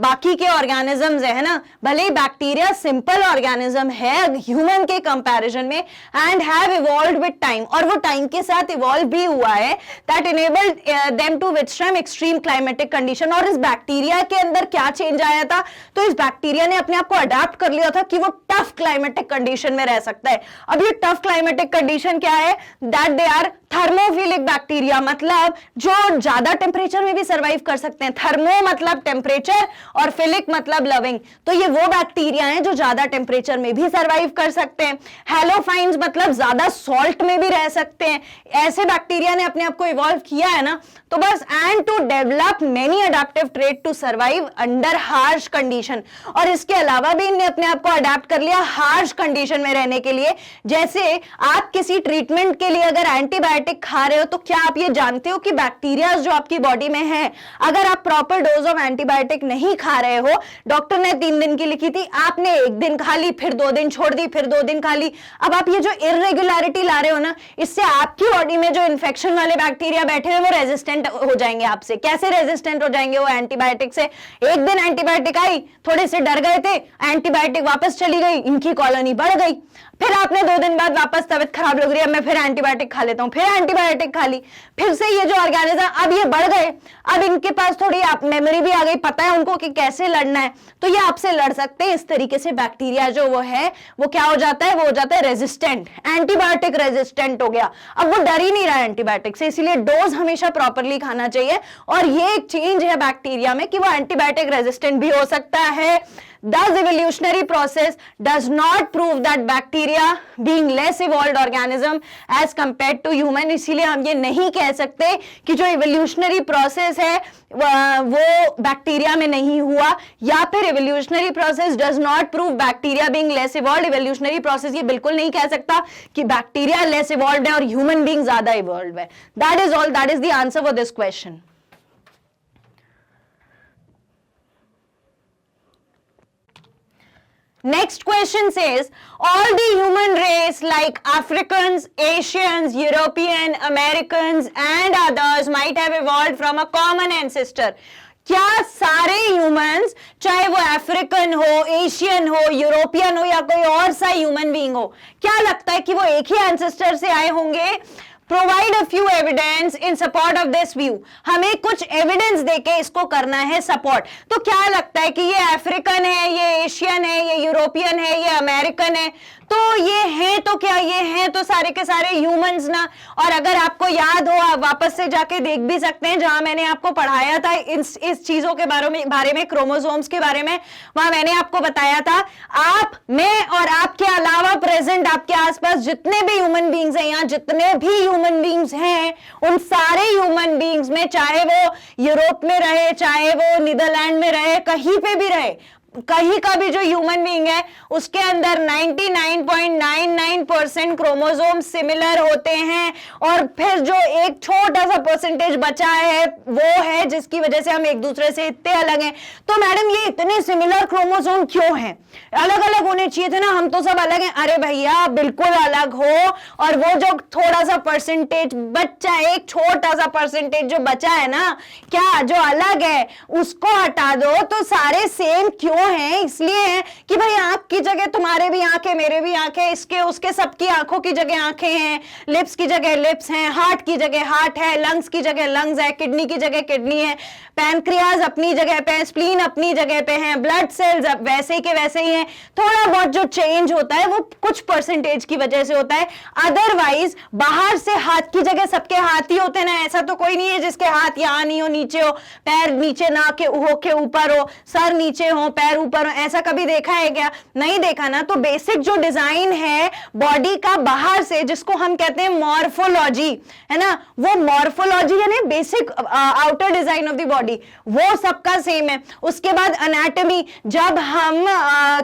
बाकी के organisms है ना, भले ही बैक्टीरिया सिंपल ऑर्गेनिज्म है ह्यूमन के कंपैरिजन में, and have evolved with time, और वो टाइम के साथ इवॉल्व भी हुआ है, that enabled them to withstand extreme climatic condition। और इस बैक्टीरिया के अंदर क्या चेंज आया था? तो इस बैक्टीरिया ने अपने आप को अडैप्ट कर लिया था कि वो टफ क्लाइमेटिक कंडीशन में रह सकता है। अब ये टफ क्लाइमेटिक कंडीशन क्या है? That they are thermophilic bacteria, मतलब जो ज्यादा टेम्परेचर में भी सर्वाइव कर सकते हैं। थर्मो मतलब टेम्परेचर और फिलिक मतलब लविंग, तो ये वो बैक्टीरिया हैं जो ज्यादा टेम्परेचर में भी सर्वाइव कर सकते हैं। हेलोफाइन्स मतलब ज्यादा सॉल्ट में भी रह सकते हैं। ऐसे बैक्टीरिया ने अपने आप को इवॉल्व किया है ना, तो बस and to develop many adaptive trait to survive under harsh condition. और इसके अलावा भी इनने अपने आप को अडेप्ट कर लिया हार्श कंडीशन में रहने के लिए। जैसे आप किसी ट्रीटमेंट के लिए अगर एंटीबायोटिक खा रहे हो तो क्या आप ये जानते हो कि बैक्टीरिया जो आपकी बॉडी में है, अगर आप प्रॉपर डोज ऑफ एंटीबायोटिक नहीं खा रहे हो, डॉक्टर ने 3 दिन की लिखी थी, आपने 1 दिन खा ली, फिर 2 दिन छोड़ दी, फिर 2 दिन खा ली, अब आप ये जो इर्रेगुलरिटी ला रहे हो ना, इससे आपकी बॉडी में जो इन्फेक्शन वाले बैक्टीरिया बैठे हैं वो रेजिस्टेंट हो जाएंगे आपसे। कैसे रेजिस्टेंट हो जाएंगे वो एंटीबायोटिक से? 1 दिन एंटीबायोटिक आई, थोड़े से डर गए थे, एंटीबायोटिक वापस चली गई, इनकी कॉलोनी बढ़ गई, फिर आपने 2 दिन बाद वापस तबीयत खराब लग रही है, मैं फिर एंटीबायोटिक खा लेता हूं, फिर एंटीबायोटिक खा ली, फिर से ये जो ऑर्गेनिज्म अब ये बढ़ गए, अब इनके पास थोड़ी आप मेमोरी भी आ गई, पता है उनको कि कैसे लड़ना है, तो ये आपसे लड़ सकते हैं। इस तरीके से बैक्टीरिया जो वो है वो क्या हो जाता है, वो हो जाता है रेजिस्टेंट, एंटीबायोटिक रेजिस्टेंट हो गया, अब वो डर ही नहीं रहा एंटीबायोटिक से। इसलिए डोज हमेशा प्रॉपरली खाना चाहिए। और ये एक चेंज है बैक्टीरिया में कि वो एंटीबायोटिक रेजिस्टेंट भी हो सकता है। Thus, evolutionary process does not prove that bacteria being less evolved organism as compared to human। इसीलिए हम ये नहीं कह सकते कि जो evolutionary process है वो बैक्टीरिया में नहीं हुआ, या फिर evolutionary process does not prove bacteria being less evolved। evolutionary process ये बिल्कुल नहीं कह सकता कि बैक्टीरिया less evolved है और human being ज्यादा evolved है। That is all, that is the answer for this question। Next question says, all the human race like Africans, Asians, European, Americans and others might have evolved from a common ancestor। क्या सारे humans, चाहे वो African हो, Asian हो, European हो या कोई और सा ह्यूमन बीइंग हो, क्या लगता है कि वो एक ही एंसेस्टर से आए होंगे? Provide a few evidence in support of this view. हमें कुछ एविडेंस देके इसको करना है सपोर्ट। तो क्या लगता है कि ये अफ्रीकन है, ये एशियन है, ये यूरोपियन है, ये अमेरिकन है, तो ये हैं, तो क्या ये हैं तो सारे के सारे ह्यूमंस ना। और अगर आपको याद हो, आप वापस से जाके देख भी सकते हैं जहां मैंने आपको पढ़ाया था इस चीजों के बारे में क्रोमोसोम्स के बारे में, वहां मैंने आपको बताया था आप, मैं और आपके अलावा प्रेजेंट आपके आसपास जितने भी ह्यूमन बींग्स हैं, यहाँ जितने भी ह्यूमन बींग्स हैं, उन सारे ह्यूमन बींग्स में, चाहे वो यूरोप में रहे, चाहे वो नीदरलैंड में रहे, कहीं पे भी रहे, कहीं का भी जो ह्यूमन बीइंग है उसके अंदर 99.99% क्रोमोसोम सिमिलर होते हैं। और फिर जो एक छोटा सा परसेंटेज बचा है वो है जिसकी वजह से हम एक दूसरे से इतने अलग हैं। तो मैडम ये इतने सिमिलर क्रोमोसोम क्यों हैं? अलग अलग होने चाहिए थे ना, हम तो सब अलग हैं। अरे भैया बिल्कुल अलग हो, और वो जो थोड़ा सा परसेंटेज बच्चा, एक छोटा सा परसेंटेज जो बचा है ना, क्या जो अलग है उसको हटा दो तो सारे सेम क्यों हैं? इसलिए है कि भाई आंख की जगह तुम्हारे भी आंखें, मेरे भी आंखें, इसके उसके सबकी आंखों की जगह आंखें हैं, लिप्स की जगह लिप्स हैं, हार्ट की जगह हार्ट है, लंग्स की जगह लंग्स है, किडनी की जगह किडनी है, पैनक्रियाज अपनी जगह पे, स्प्लीन अपनी जगह पे हैं, ब्लड सेल्स वैसे के वैसे ही हैं। थोड़ा बहुत जो चेंज होता है वो कुछ परसेंटेज की वजह से होता है। अदरवाइज बाहर से हाथ की जगह सबके हाथ ही होते हैं ना, ऐसा तो कोई नहीं है जिसके हाथ यहाँ नहीं हो, नीचे हो, पैर नीचे ना के हो के ऊपर हो, सर नीचे हो, पैर ऊपर हो, ऐसा कभी देखा है क्या? नहीं देखा ना। तो बेसिक जो डिजाइन है बॉडी का बाहर से, जिसको हम कहते हैं मॉर्फोलॉजी, है ना, वो मॉर्फोलॉजी यानी basic outer design of the body, वो सबका सेम है। उसके बाद एनाटॉमी, जब हम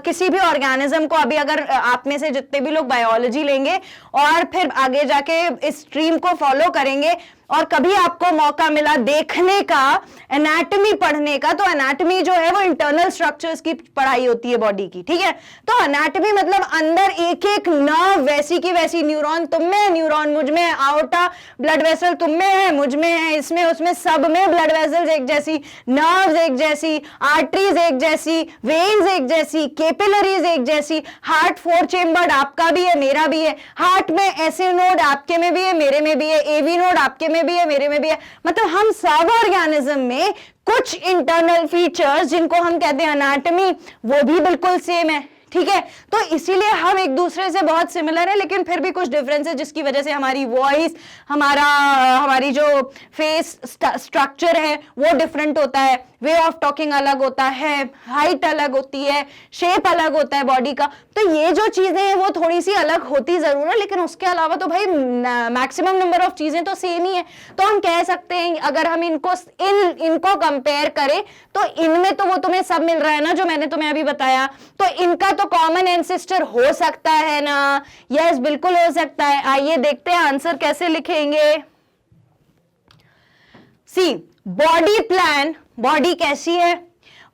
किसी भी ऑर्गेनिज्म को, अभी अगर आप में से जितने भी लोग बायोलॉजी लेंगे और फिर आगे जाके इस स्ट्रीम को फॉलो करेंगे और कभी आपको मौका मिला देखने का, एनाटॉमी पढ़ने का, तो एनाटॉमी जो है वो इंटरनल स्ट्रक्चर्स की पढ़ाई होती है बॉडी की, ठीक है। तो एनाटॉमी मतलब अंदर एक एक नर्व वैसी की वैसी, न्यूरॉन तुम में, न्यूरॉन मुझ में, आउटा ब्लड वेसल तुम में है, मुझ में है, इसमें उसमें, सब में ब्लड वेसल्स एक जैसी, नर्व्स एक जैसी, आर्टरीज एक जैसी, वेन्स एक जैसी, कैपिलरीज एक जैसी, हार्ट 4 चेम्बर्ड आपका भी है, मेरा भी है, हार्ट में ऐसे नोड आपके में भी है, मेरे में भी है, एवी नोड आपके में भी है, मेरे में भी है। मतलब हम सब ऑर्गेनिज्म में कुछ इंटरनल फीचर्स जिनको हम कहते हैं एनाटॉमी, वो भी बिल्कुल सेम है, ठीक है। तो इसीलिए हम एक दूसरे से बहुत सिमिलर है, लेकिन फिर भी कुछ डिफरेंस है जिसकी वजह से हमारी वॉइस, हमारी जो फेस स्ट्रक्चर है वो डिफरेंट होता है, वे ऑफ टॉकिंग अलग होता है, हाइट अलग होती है, शेप अलग होता है बॉडी का। तो ये जो चीजें हैं वो थोड़ी सी अलग होती जरूर है, लेकिन उसके अलावा तो भाई मैक्सिमम नंबर ऑफ चीजें तो सेम ही है। तो हम कह सकते हैं अगर हम इनको कंपेयर करें तो इनमें तो वो तुम्हें सब मिल रहा है ना, जो मैंने तुम्हें अभी बताया, तो इनका तो तो कॉमन एंसेस्टर हो सकता है ना? यस, बिल्कुल हो सकता है। आइए देखते हैं आंसर कैसे लिखेंगे। सी, बॉडी प्लान, बॉडी कैसी है?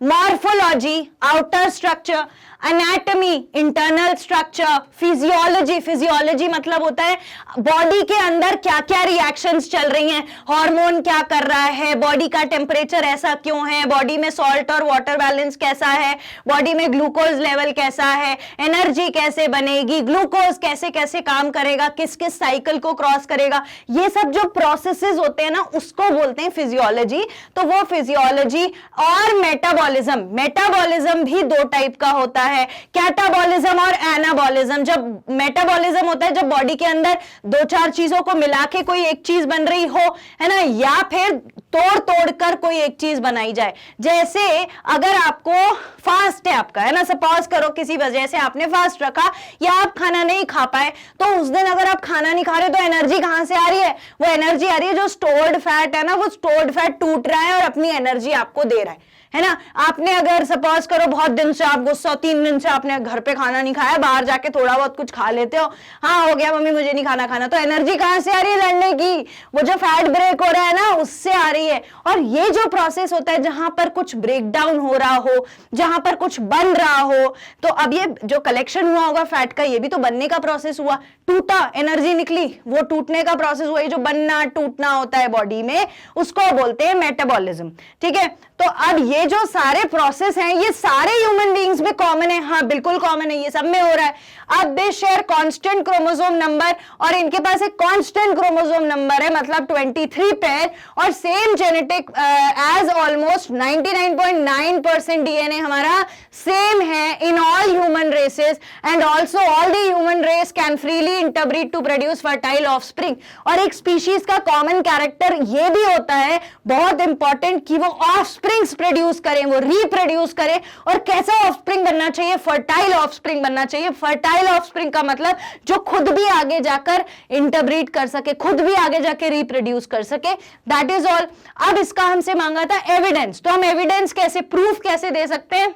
Morphology, outer structure, anatomy, internal structure, physiology, physiology मतलब होता है बॉडी के अंदर क्या क्या रिएक्शंस चल रही हैं, हार्मोन क्या कर रहा है, बॉडी का टेम्परेचर ऐसा क्यों है, बॉडी में सॉल्ट और वाटर बैलेंस कैसा है, बॉडी में ग्लूकोज लेवल कैसा है, एनर्जी कैसे बनेगी, ग्लूकोज कैसे कैसे काम करेगा, किस किस साइकिल को क्रॉस करेगा, ये सब जो प्रोसेसेस होते हैं ना उसको बोलते हैं फिजियोलॉजी। तो वो फिजियोलॉजी और मेटाबॉलिज्म, मेटाबॉलिज्म भी दो टाइप का होता है, कैटाबॉलिज्म और एनाबॉलिज्म। जब मेटाबॉलिज्म होता है जब बॉडी के अंदर दो चार चीजों को मिला के कोई एक चीज बन रही हो, है ना, या फिर तोड़ तोड़ कर कोई एक चीज बनाई जाए। जैसे अगर आपको फास्ट है आपका, है ना, सपोज करो किसी वजह से आपने फास्ट रखा या आप खाना नहीं खा पाए, तो उस दिन अगर आप खाना नहीं खा रहे तो एनर्जी कहां से आ रही है? वो एनर्जी आ रही है जो स्टोर्ड फैट है ना, वो स्टोर्ड फैट टूट रहा है और अपनी एनर्जी आपको दे रहा है ना। आपने अगर सपोज करो बहुत दिन से आप गुस्सा, 3 दिन से आपने घर पे खाना नहीं खाया, बाहर जाके थोड़ा बहुत कुछ खा लेते हो, हाँ हो गया मम्मी मुझे नहीं खाना खाना, तो एनर्जी कहां से आ रही है लड़ने की? वो जो फैट ब्रेक हो रहा है ना उससे आ रही है। और ये जो प्रोसेस होता है जहां पर कुछ ब्रेक डाउन हो रहा हो, जहां पर कुछ बन रहा हो, तो अब ये जो कलेक्शन हुआ होगा फैट का, ये भी तो बनने का प्रोसेस हुआ, टूटा एनर्जी निकली, वो टूटने का प्रोसेस हुआ। ये जो बनना टूटना होता है बॉडी में उसको बोलते हैं मेटाबॉलिज्म। ठीक है, तो अब ये जो सारे प्रोसेस हैं ये सारे ह्यूमन बीइंग्स में कॉमन है। हाँ बिल्कुल कॉमन है, ये सब में हो रहा है। अब दे शेयर कांस्टेंट क्रोमोसोम नंबर, और इनके पास एक कांस्टेंट क्रोमोसोम नंबर है, मतलब 23 पेयर, और same genetic as almost 99.9% DNA हमारा सेम है in all human races, and also all the human race can freely interbreed to produce fertile offspring. और एक स्पीशीज का कॉमन कैरेक्टर ये भी होता है बहुत इंपॉर्टेंट कि वो ऑफस्प्रिंग्स प्रोड्यूस करें, वो रिप्रोड्यूस करें। और कैसा ऑफस्प्रिंग बनना चाहिए? फर्टाइल ऑफस्प्रिंग बनना चाहिए। फर्टाइल ऑफस्प्रिंग का मतलब जो खुद भी आगे जाकर इंटरब्रीड कर सके, खुद भी आगे जाके रिप्रोड्यूस कर सके, दैट इज ऑल। अब इसका हमसे मांगा था एविडेंस, तो हम एविडेंस कैसे, प्रूफ कैसे दे सकते हैं?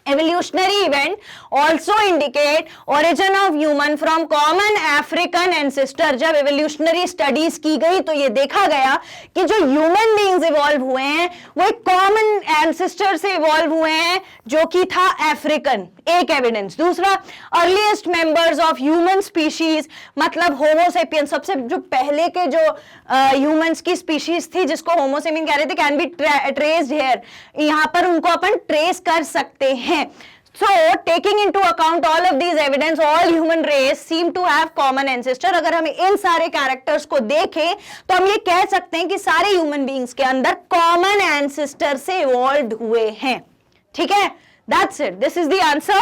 Evolutionary event also indicate origin of human from common African ancestor। जब evolutionary studies की गई तो ये देखा गया कि जो human beings evolve हुए हैं वो एक common ancestor से evolve हुए हैं जो कि था African, एक एविडेंस। दूसरा, earliest members of human species, मतलब होमो सेपियन, सबसे जो पहले के जो ह्यूमंस की स्पीशीज थी जिसको होमो सेपियन कह रहे थे, कैन बी ट्रेस्ड हियर, यहां पर उनको अपन ट्रेस कर सकते हैं। So, taking into account all of these evidence, all human race seem to have common ancestor। अगर हम इन सारे कैरेक्टर्स को देखें तो हम ये कह सकते हैं कि सारे ह्यूमन बीइंग्स के अंदर कॉमन एंसेस्टर से इवॉल्व हुए हैं। ठीक है, that's it, this is the answer।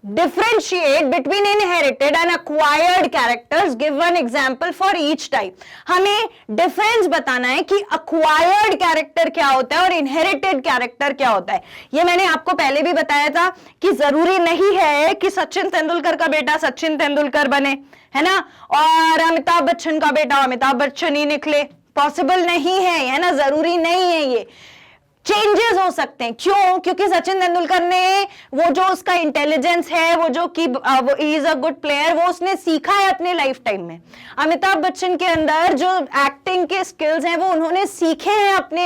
Differentiate between inherited and acquired characters, give one example for each type। हमें डिफरेंस बताना है कि acquired कैरेक्टर क्या होता है और inherited कैरेक्टर क्या होता है। ये मैंने आपको पहले भी बताया था कि जरूरी नहीं है कि सचिन तेंदुलकर का बेटा सचिन तेंदुलकर बने, है ना, और अमिताभ बच्चन का बेटा अमिताभ बच्चन ही निकले, पॉसिबल नहीं है ना, जरूरी नहीं है। ये चेंजेस हो सकते हैं। क्यों? क्योंकि सचिन तेंदुलकर ने वो जो उसका इंटेलिजेंस है, वो जो कि he is a good player, वो उसने सीखा है अपने लाइफ टाइम में। अमिताभ बच्चन के अंदर जो एक्टिंग के स्किल्स हैं वो उन्होंने सीखे हैं अपने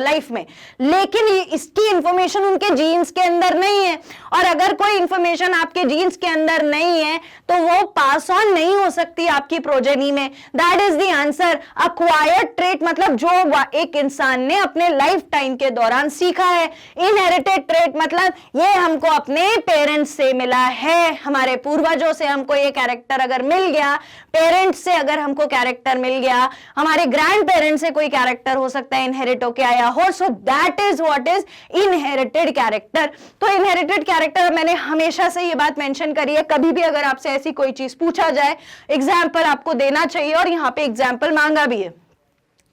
लाइफ में, लेकिन इसकी इंफॉर्मेशन उनके जीन्स के अंदर नहीं है। और अगर कोई इंफॉर्मेशन आपके जीन्स के अंदर नहीं है तो वो पास ऑन नहीं हो सकती आपकी प्रोजेनी में। That is the answer. Acquired trait मतलब जो एक इंसान ने अपने लाइफ टाइम के दौरान सीखा है। इनहेरिटेड ट्रेट मतलब ये हमको अपने पेरेंट्स से मिला है, हमारे पूर्वजों से हमको ये कैरेक्टर अगर मिल गया, पेरेंट्स से अगर हमको कैरेक्टर मिल गया, हमारे ग्रैंड पेरेंट्स से कोई कैरेक्टर हो सकता है इनहेरिट होके आया हो, so that is what is inherited character. तो इनहेरिटेड कैरेक्टर मैंने हमेशा से ये बात मेंशन करी है, कभी भी अगर आपसे ऐसी कोई चीज पूछा जाए एग्जाम्पल आपको देना चाहिए, और यहां पे एग्जाम्पल मांगा भी है।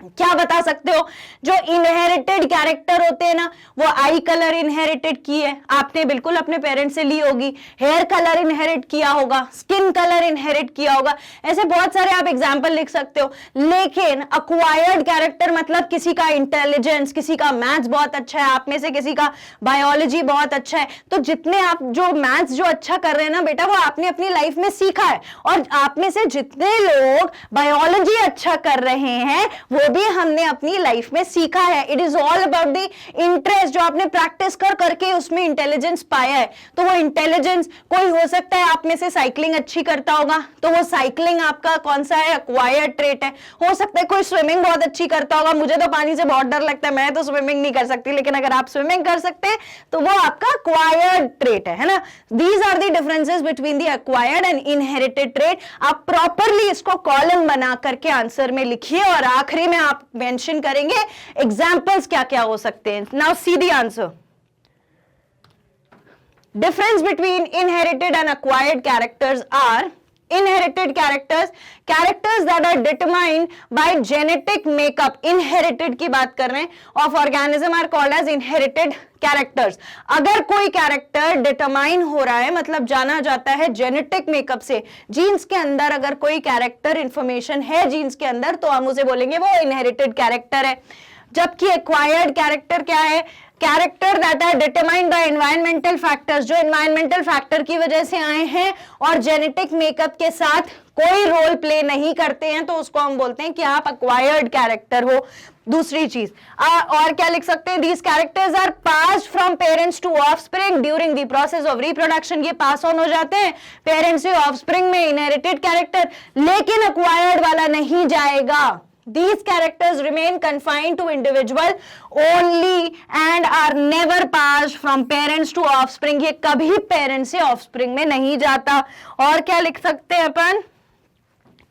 क्या बता सकते हो? जो इनहेरिटेड कैरेक्टर होते हैं ना, वो आई कलर इनहेरिटेड की है, आपने बिल्कुल अपने पेरेंट्स से ली होगी, हेयर कलर इनहेरिट किया होगा, स्किन कलर इनहेरिट किया होगा, ऐसे बहुत सारे आप एग्जांपल लिख सकते हो। लेकिन अक्वायर्ड कैरेक्टर मतलब किसी का इंटेलिजेंस, किसी का मैथ्स बहुत अच्छा है, आप में से किसी का बायोलॉजी बहुत अच्छा है, तो जितने आप जो मैथ्स जो अच्छा कर रहे हैं ना बेटा, वो आपने अपनी लाइफ में सीखा है, और आप में से जितने लोग बायोलॉजी अच्छा कर रहे हैं वो भी हमने अपनी लाइफ में सीखा है। It is all about the interest, जो आपने प्रैक्टिस कर करके उसमें इंटेलिजेंस पाया है। तो वो इंटेलिजेंस, कोई हो सकता है आप में से साइकिलिंग अच्छी करता होगा, तो वो साइकिलिंग आपका कौन सा है? एक्वायर्ड ट्रेट है। हो सकता है कोई स्विमिंग बहुत अच्छी करता होगा, मुझे तो पानी से बहुत डर लगता है, मैं तो स्विमिंग नहीं कर सकती, लेकिन अगर आप स्विमिंग कर सकते हैं तो वो आपका एक्वायर्ड ट्रेट है ना। These are the differences between the acquired and inherited trait. आप प्रॉपरली इसको कॉलम बना करके आंसर में लिखिए, और आखिरी में आप मेंशन करेंगे एग्जांपल्स क्या क्या हो सकते हैं। Now see the answer. Difference between inherited and acquired characters are: inherited characters that are determined by genetic makeup, inherited की बात कर रहे हैं, of organism are called as inherited characters। अगर कोई कैरेक्टर डिटरमाइन हो रहा है, मतलब जाना जाता है जेनेटिक मेकअप से, जीन्स के अंदर अगर कोई कैरेक्टर इंफॉर्मेशन है जीन्स के अंदर, तो हम उसे बोलेंगे वो इनहेरिटेड कैरेक्टर है। जबकि एक्वायर्ड कैरेक्टर क्या है? Character that are determined by environmental factors, जो एनवायरमेंटल फैक्टर की वजह से आए हैं और जेनेटिक मेकअप के साथ कोई रोल प्ले नहीं करते हैं, तो उसको हम बोलते हैं कि आप एक्वायर्ड कैरेक्टर हो। दूसरी चीज और क्या लिख सकते हैं? These characters are passed from parents to offspring during the process of reproduction. ये पास ऑन हो जाते हैं पेरेंट्स से ऑफस्प्रिंग में, इनहेरिटेड कैरेक्टर, लेकिन एक्वायर्ड वाला नहीं जाएगा। These characters remain confined to individual only and are never passed from parents to offspring। ये कभी पेरेंट्स से ऑफस्प्रिंग में नहीं जाता। और क्या लिख सकते हैं अपन?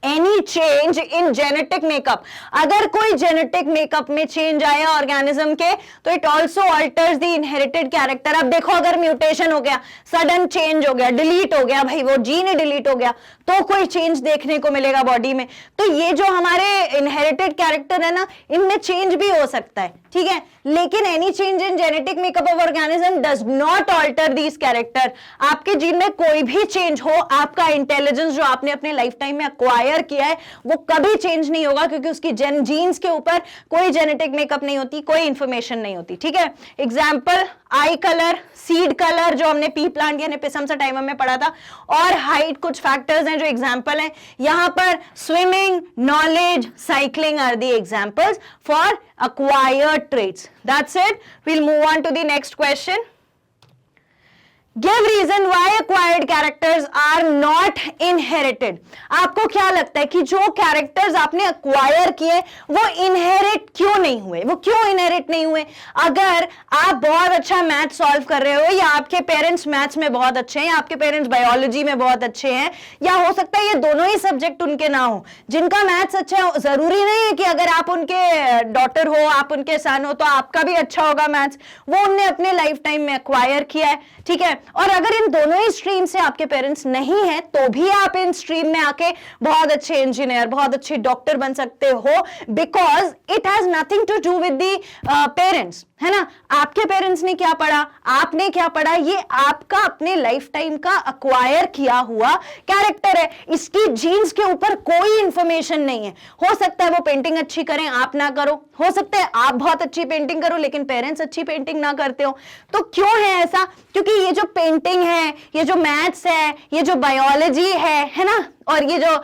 Any change in genetic makeup, अगर कोई जेनेटिक मेकअप में चेंज आया ऑर्गेनिज्म के, तो it also alters the inherited character. अब देखो, अगर म्यूटेशन हो गया, सडन चेंज हो गया, डिलीट हो गया, भाई वो जीन ही डिलीट हो गया, तो कोई चेंज देखने को मिलेगा बॉडी में। तो ये जो हमारे इनहेरिटेड कैरेक्टर है ना, इनमें चेंज भी हो सकता है, ठीक है, लेकिन any change in genetic makeup of organism does not alter these character. आपके जीन में कोई भी चेंज हो, आपका इंटेलिजेंस जो आपने अपने लाइफ टाइम में एक्वायर किया है वो कभी चेंज नहीं होगा, क्योंकि उसकी जीन्स के ऊपर कोई जेनेटिक मेकअप नहीं होती, कोई इंफॉर्मेशन नहीं होती, ठीक है। एग्जाम्पल, आई कलर, सीड कलर जो हमने पी प्लांट यानी पिसम टाइम में पढ़ा था, और हाइट, कुछ फैक्टर्स हैं जो एग्जाम्पल हैं। यहां पर swimming, knowledge, cycling are the examples for acquired traits. That's it. We'll move on to the next question. Give reason why acquired characters are not inherited. आपको क्या लगता है कि जो कैरेक्टर्स आपने acquire किए वो inherit क्यों नहीं हुए? वो क्यों inherit नहीं हुए? अगर आप बहुत अच्छा मैथ सॉल्व कर रहे हो, या आपके पेरेंट्स मैथ्स में बहुत अच्छे हैं, या आपके पेरेंट्स बायोलॉजी में बहुत अच्छे हैं, या हो सकता है ये दोनों ही सब्जेक्ट उनके ना हो, जिनका मैथ्स अच्छा है, जरूरी नहीं है कि अगर आप उनके डॉटर हो, आप उनके सन हो, तो आपका भी अच्छा होगा मैथ्स। वो उनने अपने लाइफ टाइम में एक्वायर किया है, ठीक है। और अगर इन दोनों ही स्ट्रीम से आपके पेरेंट्स नहीं हैं, तो भी आप इन स्ट्रीम में आके बहुत अच्छे इंजीनियर, बहुत अच्छे डॉक्टर बन सकते हो, because it has nothing to do with the parents, है ना। आपके पेरेंट्स ने क्या पढ़ा, आपने क्या पढ़ा, ये आपका अपने लाइफ टाइम का अक्वायर किया हुआ कैरेक्टर है। इसकी जीन्स के ऊपर कोई इंफॉर्मेशन नहीं है। हो सकता है वो पेंटिंग अच्छी करें, आप ना करो, हो सकता है आप बहुत अच्छी पेंटिंग करो लेकिन पेरेंट्स अच्छी पेंटिंग ना करते हो। तो क्यों है ऐसा? क्योंकि ये जो पेंटिंग है, ये जो मैथ्स है, ये जो बायोलॉजी है ना, और ये जो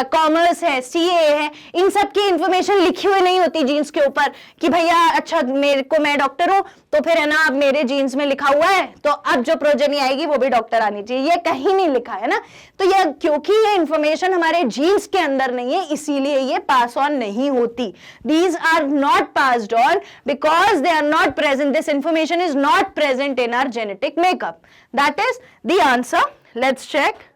कॉमर्स है, सीए है, इन सब की इंफॉर्मेशन लिखी हुई नहीं होती जीन्स के ऊपर कि भैया अच्छा मेरे को, मैं डॉक्टर हूं तो फिर है ना, अब मेरे जीन्स में लिखा हुआ है तो अब जो प्रोजेनी आएगी वो भी डॉक्टर आनी चाहिए, ये कहीं नहीं लिखा है ना। तो ये क्योंकि ये इंफॉर्मेशन हमारे जीन्स के अंदर नहीं है, इसीलिए ये पास ऑन नहीं होती। These are not passed on because they are not present, this information is not present in our genetic makeup. That is the answer. Let's check.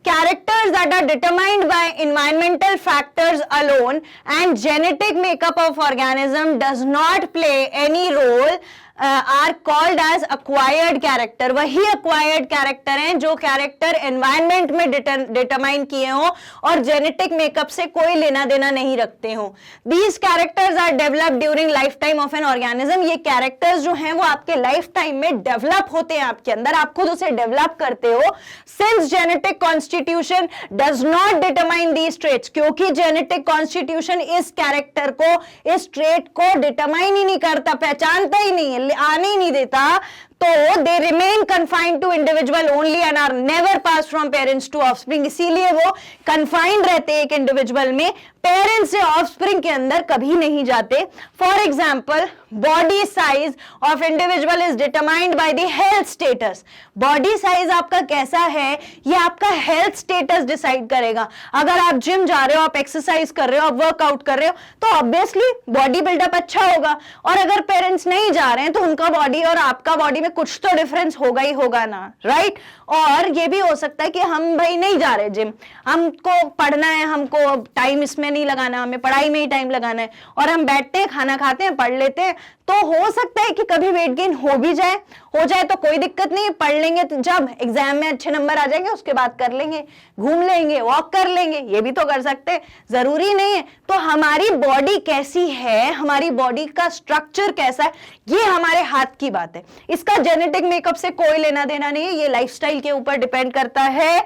Characters that are determined by environmental factors alone and genetic makeup of organism does not play any role are called as acquired character. वही acquired character हैं जो character environment में determine किए हो और genetic makeup से कोई लेना देना नहीं रखते हो। These characters are developed during life time of an organism. ये कैरेक्टर्स जो हैं वो आपके लाइफ टाइम में डेवलप होते हैं आपके अंदर, आप खुद उसे डेवलप करते हो। Since genetic constitution does not determine these traits, क्योंकि जेनेटिक कॉन्स्टिट्यूशन इस कैरेक्टर को, इस ट्रेट को डिटरमाइन ही नहीं करता, पहचानता ही नहीं, आने ही नहीं देता, तो they remain confined to individual only and are never pass from parents to offspring. इसीलिए वो कन्फाइंड रहते हैं एक इंडिविजुअल में, पेरेंट्स से ऑफस्प्रिंग के अंदर कभी नहीं जाते। For example, body size of individual is determined by the health status. Body size आपका कैसा है ये आपका हेल्थ स्टेटस डिसाइड करेगा। अगर आप जिम जा रहे हो, आप एक्सरसाइज कर रहे हो, आप वर्कआउट कर रहे हो, तो ऑब्वियसली बॉडी बिल्डअप अच्छा होगा। और अगर पेरेंट्स नहीं जा रहे हैं तो उनका बॉडी और आपका बॉडी में कुछ तो डिफरेंस होगा ही होगा ना, राइट। और ये भी हो सकता है कि हम भाई नहीं जा रहे जिम, हमको पढ़ना है, हमको टाइम इसमें नहीं लगाना, हमें पढ़ाई में ही टाइम लगाना है, और हम बैठते हैं, खाना खाते हैं, पढ़ लेते हैं, तो हो सकता है कि कभी वेट गेन हो भी जाए, हो जाए तो कोई दिक्कत नहीं, पढ़ लेंगे तो जब एग्जाम में अच्छे नंबर आ जाएंगे उसके बाद कर लेंगे, घूम लेंगे, वॉक कर लेंगे, ये भी तो कर सकते हैं, जरूरी नहीं है। तो हमारी बॉडी कैसी है, हमारी बॉडी का स्ट्रक्चर कैसा है, ये हमारे हाथ की बात है। इसका जेनेटिक मेकअप से कोई लेना देना नहीं है, ये लाइफस्टाइल के ऊपर डिपेंड करता है।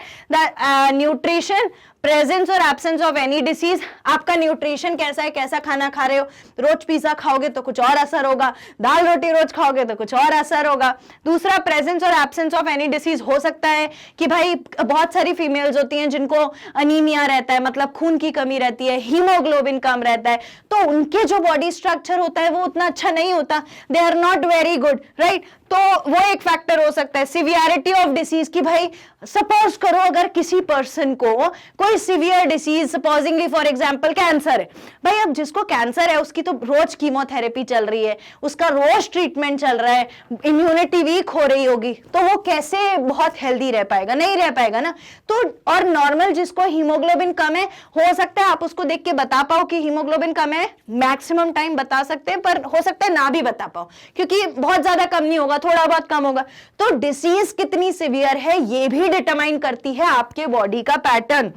न्यूट्रिशन, प्रेजेंस और एब्सेंस ऑफ एनी डिसीज, आपका न्यूट्रिशन कैसा है, कैसा खाना खा रहे हो, रोज पिज्जा खाओगे तो कुछ और असर होगा, दाल रोटी रोज खाओगे तो कुछ और असर होगा। दूसरा, प्रेजेंस और एब्सेंस ऑफ एनी डिसीज, हो सकता है कि भाई बहुत सारी फीमेल्स होती हैं जिनको अनीमिया रहता है, मतलब खून की कमी रहती है, हीमोग्लोबिन कम रहता है, तो उनके जो बॉडी स्ट्रक्चर होता है वो उतना अच्छा नहीं होता, they are not very good, right. तो वो एक फैक्टर हो सकता है। सिवियरिटी ऑफ डिसीज, कि भाई सपोज करो अगर किसी पर्सन को कोई severe disease, supposedly for example cancer है, भाई अब जिसको कैंसर है उसकी तो रोज कीमोथेरेपी चल रही है, उसका रोज ट्रीटमेंट चल रहा है, इम्यूनिटी वीक हो रही होगी, तो वो कैसे बहुत हेल्दी रह पाएगा, नहीं रह पाएगा ना। तो और नॉर्मल जिसको हीमोग्लोबिन कम है, हो सकता है आप उसको देख के बता पाओ कि हीमोग्लोबिन कम है, मैक्सिमम टाइम बता सकते हैं, पर हो सकता है ना भी बता पाओ, क्योंकि बहुत ज्यादा कम नहीं होगा, थोड़ा बहुत कम होगा। तो डिसीज कितनी सीवियर है ये भी डिटरमाइन करती है आपके बॉडी का पैटर्न।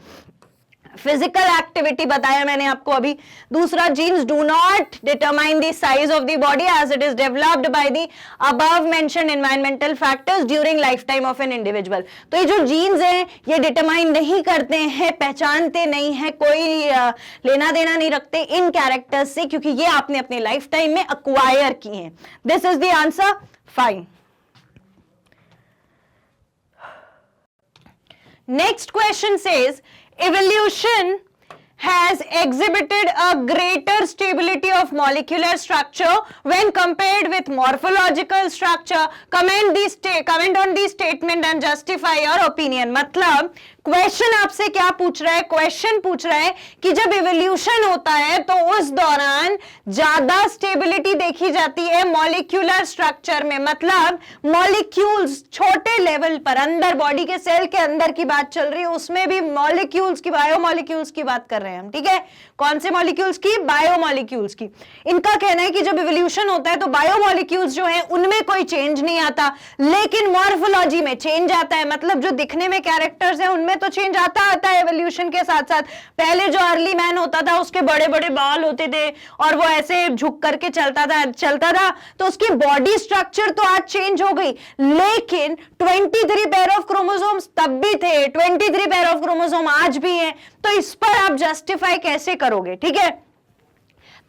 फिजिकल एक्टिविटी बताया मैंने आपको अभी। दूसरा, genes do not determine the size of the body as it is developed by the above mentioned environmental factors during life time of an individual. तो ये जो जीन्स हैं ये डिटरमाइन नहीं करते हैं, पहचानते नहीं है, कोई लेना देना नहीं रखते इन कैरेक्टर्स से, क्योंकि ये आपने अपने लाइफ टाइम में अक्वायर किए हैं। This is the answer, fine. Next question says, evolution has exhibited a greater stability of molecular structure when compared with morphological structure. Comment on the statement and justify your opinion. मतलब question आपसे क्या पूछ रहा है, question पूछ रहा है कि जब इवोल्यूशन होता है तो उस दौरान ज्यादा स्टेबिलिटी देखी जाती है मॉलिक्यूलर स्ट्रक्चर में, मतलब मॉलिक्यूल्स छोटे लेवल पर, अंदर बॉडी के सेल के अंदर की बात चल रही है, उसमें भी मॉलिक्यूल्स की, बायोमॉलिक्यूल्स की बात कर रहे हैं हम, ठीक है। कौन से मॉलिक्यूल्स की? बायोमॉलिक्यूल्स की। इनका कहना है कि जब इवोल्यूशन होता है तो बायोमॉलिक्यूल्स जो है उनमें कोई चेंज नहीं आता, लेकिन मॉर्फोलॉजी में चेंज आता है, मतलब जो दिखने में कैरेक्टर्स है उनमें तो चेंज आता है एवोल्यूशन के साथ साथ। पहले जो अर्ली मैन होता था उसके बड़े बड़े बाल होते थे और वो ऐसे झुक करके चलता था, तो उसकी बॉडी स्ट्रक्चर तो आज चेंज हो गई, लेकिन 23 पेयर ऑफ क्रोमोसोम्स तब भी थे, 23 पेयर ऑफ क्रोमोसोम आज भी हैं। तो इस पर आप जस्टिफाई कैसे करोगे, ठीक है।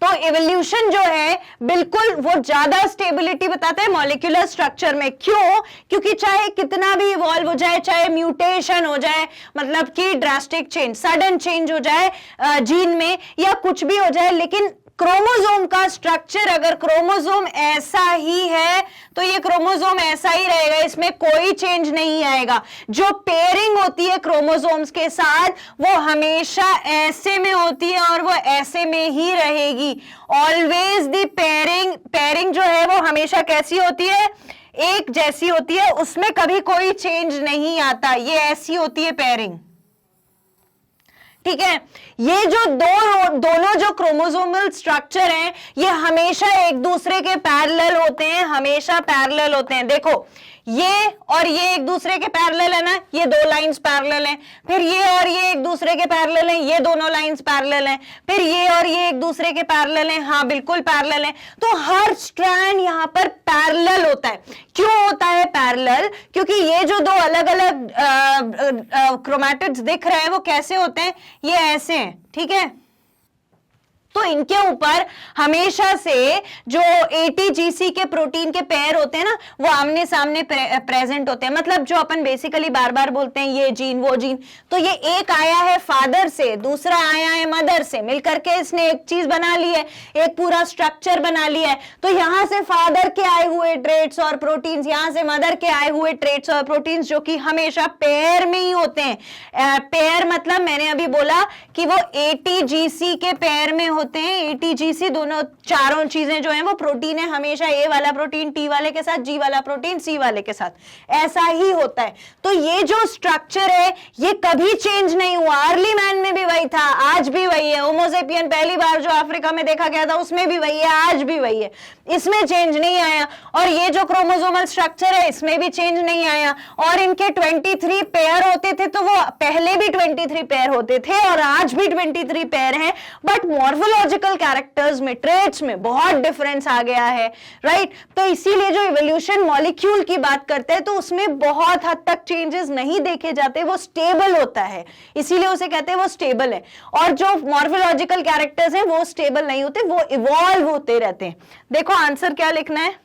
तो इवोल्यूशन जो है बिल्कुल वो ज्यादा स्टेबिलिटी बताता है मॉलिक्यूलर स्ट्रक्चर में। क्यों? क्योंकि चाहे कितना भी इवॉल्व हो जाए, चाहे म्यूटेशन हो जाए, मतलब कि ड्रास्टिक चेंज, सडन चेंज हो जाए जीन में या कुछ भी हो जाए, लेकिन क्रोमोसोम का स्ट्रक्चर, अगर क्रोमोसोम ऐसा ही है तो ये क्रोमोसोम ऐसा ही रहेगा, इसमें कोई चेंज नहीं आएगा। जो पेयरिंग होती है क्रोमोसोम्स के साथ वो हमेशा ऐसे में होती है और वो ऐसे में ही रहेगी। ऑलवेज द पेयरिंग जो है वो हमेशा कैसी होती है? एक जैसी होती है, उसमें कभी कोई चेंज नहीं आता, ये ऐसी होती है पेयरिंग, ठीक है। ये जो दोनों जो क्रोमोसोमल स्ट्रक्चर हैं ये हमेशा एक दूसरे के पैरेलल होते हैं, हमेशा पैरेलल होते हैं। देखो ये और ये एक दूसरे के पैरेलल है ना, ये दो लाइंस पैरेलल हैं, फिर ये और ये एक दूसरे के पैरेलल हैं, ये दोनों लाइंस पैरेलल हैं, फिर ये और ये एक दूसरे के पैरेलल हैं, हाँ बिल्कुल पैरेलल हैं। तो हर स्ट्रैंड यहां पर पैरेलल होता है। क्यों होता है पैरेलल? क्योंकि ये जो दो अलग अलग क्रोमैटिड्स दिख रहे हैं वो कैसे होते हैं, ये ऐसे हैं, ठीक है। तो इनके ऊपर हमेशा से जो ATGC के प्रोटीन के पेयर होते हैं ना वो आमने सामने प्रेजेंट होते हैं। मतलब जो अपन बेसिकली बार बार बोलते हैं ये जीन वो जीन, तो ये एक आया है फादर से, दूसरा आया है मदर से, मिलकर के इसने एक चीज बना ली है, एक पूरा स्ट्रक्चर बना लिया है। तो यहां से फादर के आए हुए ट्रेट्स और प्रोटीन्स, यहां से मदर के आए हुए ट्रेट्स और प्रोटीन्स जो कि हमेशा पेयर में ही होते हैं। पेयर मतलब मैंने अभी बोला कि वो ATGC के पेयर में होते हैं। ATGC दोनों चारों चीजें जो हैं वो प्रोटीन है, हमेशा A वाला प्रोटीन T वाले के साथ, G वाला प्रोटीन C वाले के साथ, ऐसा ही होता है। तो ये जो स्ट्रक्चर है ये कभी चेंज नहीं हुआ। अर्ली मैन में भी वही था, आज भी वही है। होमोसेपियन पहली बार जो अफ्रीका में देखा गया था उसमें भी वही है, आज भी वही है, इसमें चेंज नहीं आया। और ये जो क्रोमोसोमल स्ट्रक्चर है इसमें भी चेंज नहीं आया। और इनके 23 पेयर होते थे, तो वो पहले भी 23 पेयर होते थे और आज भी 23 पेयर हैं, बट मॉर्फोलॉजिकल कैरेक्टर्स में, ट्रेट्स में बहुत डिफरेंस आ गया है, राइट। तो इसीलिए जो इवोल्यूशन मॉलिक्यूल की बात करते हैं तो उसमें बहुत हद तक चेंजेस नहीं देखे जाते, वो स्टेबल होता है, इसीलिए उसे कहते हैं वो स्टेबल है। और जो मॉर्फोलॉजिकल कैरेक्टर्स हैं वो स्टेबल नहीं होते, वो इवॉल्व होते रहते हैं। देखो आंसर क्या लिखना है,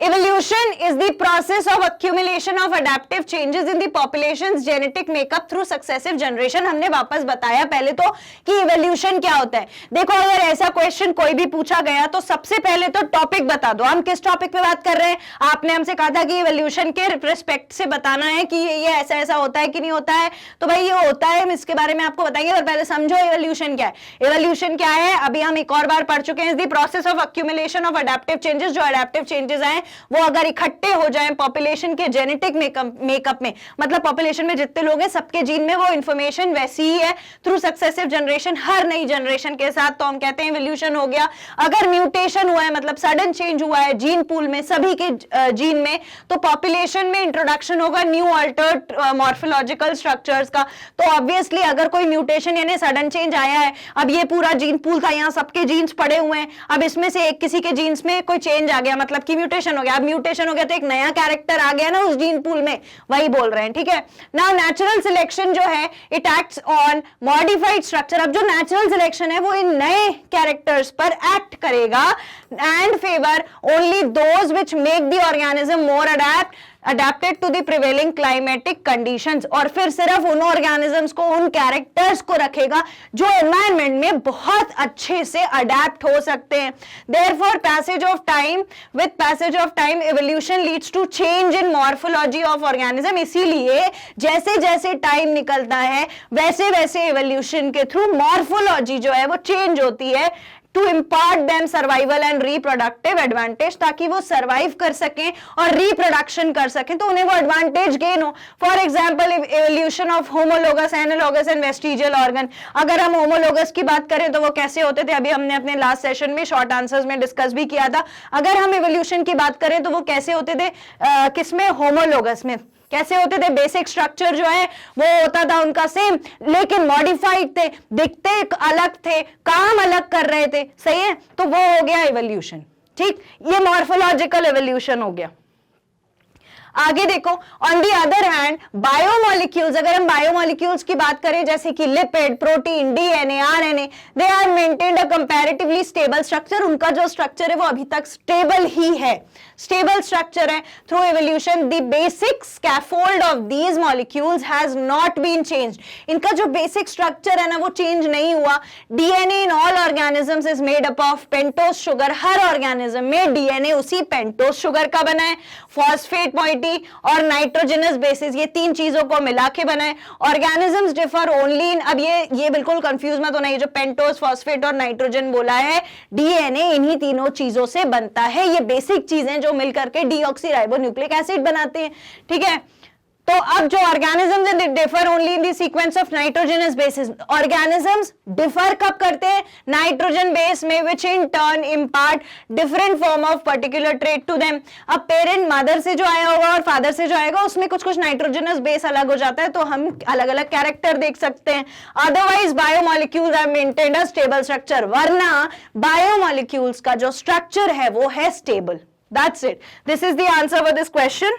Evolution is the process of accumulation of adaptive changes in the population's genetic makeup through successive generation। हमने वापस बताया पहले तो कि evolution क्या होता है। देखो अगर ऐसा क्वेश्चन कोई भी पूछा गया तो सबसे पहले तो टॉपिक बता दो, हम किस टॉपिक पे बात कर रहे हैं। आपने हमसे कहा था कि evolution के रिस्पेक्ट से बताना है कि ये ऐसा ऐसा होता है कि नहीं होता है, तो भाई ये होता है, हम इसके बारे में आपको बताएंगे। पर पहले समझो evolution क्या है। evolution क्या है अभी हम एक और बार पढ़ चुके हैं, the process of accumulation of adaptive changes। जो adaptive changes आए वो अगर इकट्ठे हो जाएं पॉपुलेशन के जेनेटिक मेकअप में, मतलब पॉपुलेशन में जितने लोग हैं सबके जीन में वो इंफॉर्मेशन वैसी ही है थ्रू सक्सेसिव जनरेशन, हर नई जनरेशन के साथ, तो हम कहते हैं इवोल्यूशन हो गया। अगर म्यूटेशन हुआ है मतलब सडन चेंज हुआ है जीन पूल में सभी के जीन में, तो पॉपुलेशन में इंट्रोडक्शन होगा न्यू अल्टर्ड मॉर्फोलॉजिकल स्ट्रक्चर्स का। तो ऑब्वियसली अगर कोई म्यूटेशन यानी सडन चेंज आया है, अब ये पूरा जीन पूल था, यहाँ सबके जीन्स पड़े हुए हैं, अब इसमें से एक किसी के जीन्स में कोई चेंज आ गया मतलब कि म्यूटेशन हो गया। अब म्यूटेशन हो गया तो एक नया कैरेक्टर आ गया ना उस जीन पूल में, वही बोल रहे हैं, ठीक है। नाउ नेचुरल सिलेक्शन जो है it acts on modified structure. अब जो नेचुरल सिलेक्शन है वो इन नए कैरेक्टर्स पर एक्ट करेगा and favour only those which make the organism more adapted to the prevailing climatic conditions। और फिर सिर्फ उन ऑर्गेनिजम्स को, उन कैरेक्टर्स को रखेगा जो एनवायरनमेंट में बहुत अच्छे से अडेप्ट हो सकते हैं। Therefore passage of time, with passage of time evolution leads to change in morphology of organism। इसीलिए जैसे जैसे टाइम निकलता है वैसे वैसे evolution के थ्रू मॉर्फोलॉजी जो है वो चेंज होती है to impart them survival and reproductive advantage, ताकि वो सर्वाइव कर सकें और रिप्रोडक्शन कर सकें, तो उन्हें वो एडवांटेज गेन हो। For example evolution of homologous, analogous and vestigial organ. अगर हम होमोलोगस की बात करें तो वो कैसे होते थे, अभी हमने अपने लास्ट सेशन में शॉर्ट आंसर्स में डिस्कस भी किया था। अगर हम एवोल्यूशन की बात करें तो वो कैसे होते थे, किसमें, होमोलोगस में कैसे होते थे, बेसिक स्ट्रक्चर जो है वो होता था उनका सेम, लेकिन मॉडिफाइड थे, दिखते अलग थे, काम अलग कर रहे थे, सही है, तो वो हो गया इवोल्यूशन। ठीक, ये मॉर्फोलॉजिकल इवोल्यूशन हो गया। आगे देखो, on the other hand biomolecules, अगर हम बायोमोलिक्यूल्स की बात करें जैसे कि lipid, protein, DNA, RNA, they are maintained a comparatively stable structure. उनका जो स्ट्रक्चर है वो अभी तक स्टेबल ही है, स्टेबल स्ट्रक्चर है। Through evolution the basic scaffold of these molecules has not been changed. इनका जो बेसिक स्ट्रक्चर है ना वो चेंज नहीं हुआ। DNA in all organisms is made up of pentose sugar. Her organism में डीएनए उसी पेंटोज शुगर का बना है। फॉस्फेट पॉइंट हेटेरोजेनिटी और नाइट्रोजनस बेसिस, ये तीन चीजों को मिला के बनाए। ऑर्गेनिजम्स डिफर ओनली इन, अब ये बिल्कुल कंफ्यूज मत होना, ये जो पेंटोस, फॉस्फेट और नाइट्रोजन बोला है, डीएनए इन्हीं तीनों चीजों से बनता है। ये बेसिक चीजें जो मिलकर के डीऑक्सीराइबोन्यूक्लिक एसिड बनाते हैं, ठीक है। तो अब जो organisms they differ only in the sequence of nitrogenous bases. Organisms differ कब करते हैं? नाइट्रोजन बेस में, which in turn impart different form of particular trait to them. अब पेरेंट मदर से जो आया होगा और फादर से जो आएगा उसमें कुछ कुछ नाइट्रोजनस बेस अलग हो जाता है, तो हम अलग अलग कैरेक्टर देख सकते हैं। Otherwise biomolecules have maintained a stable structure, वरना बायोमोलिक्यूल्स का जो स्ट्रक्चर है वो है stable. That's it, this is the answer for this question.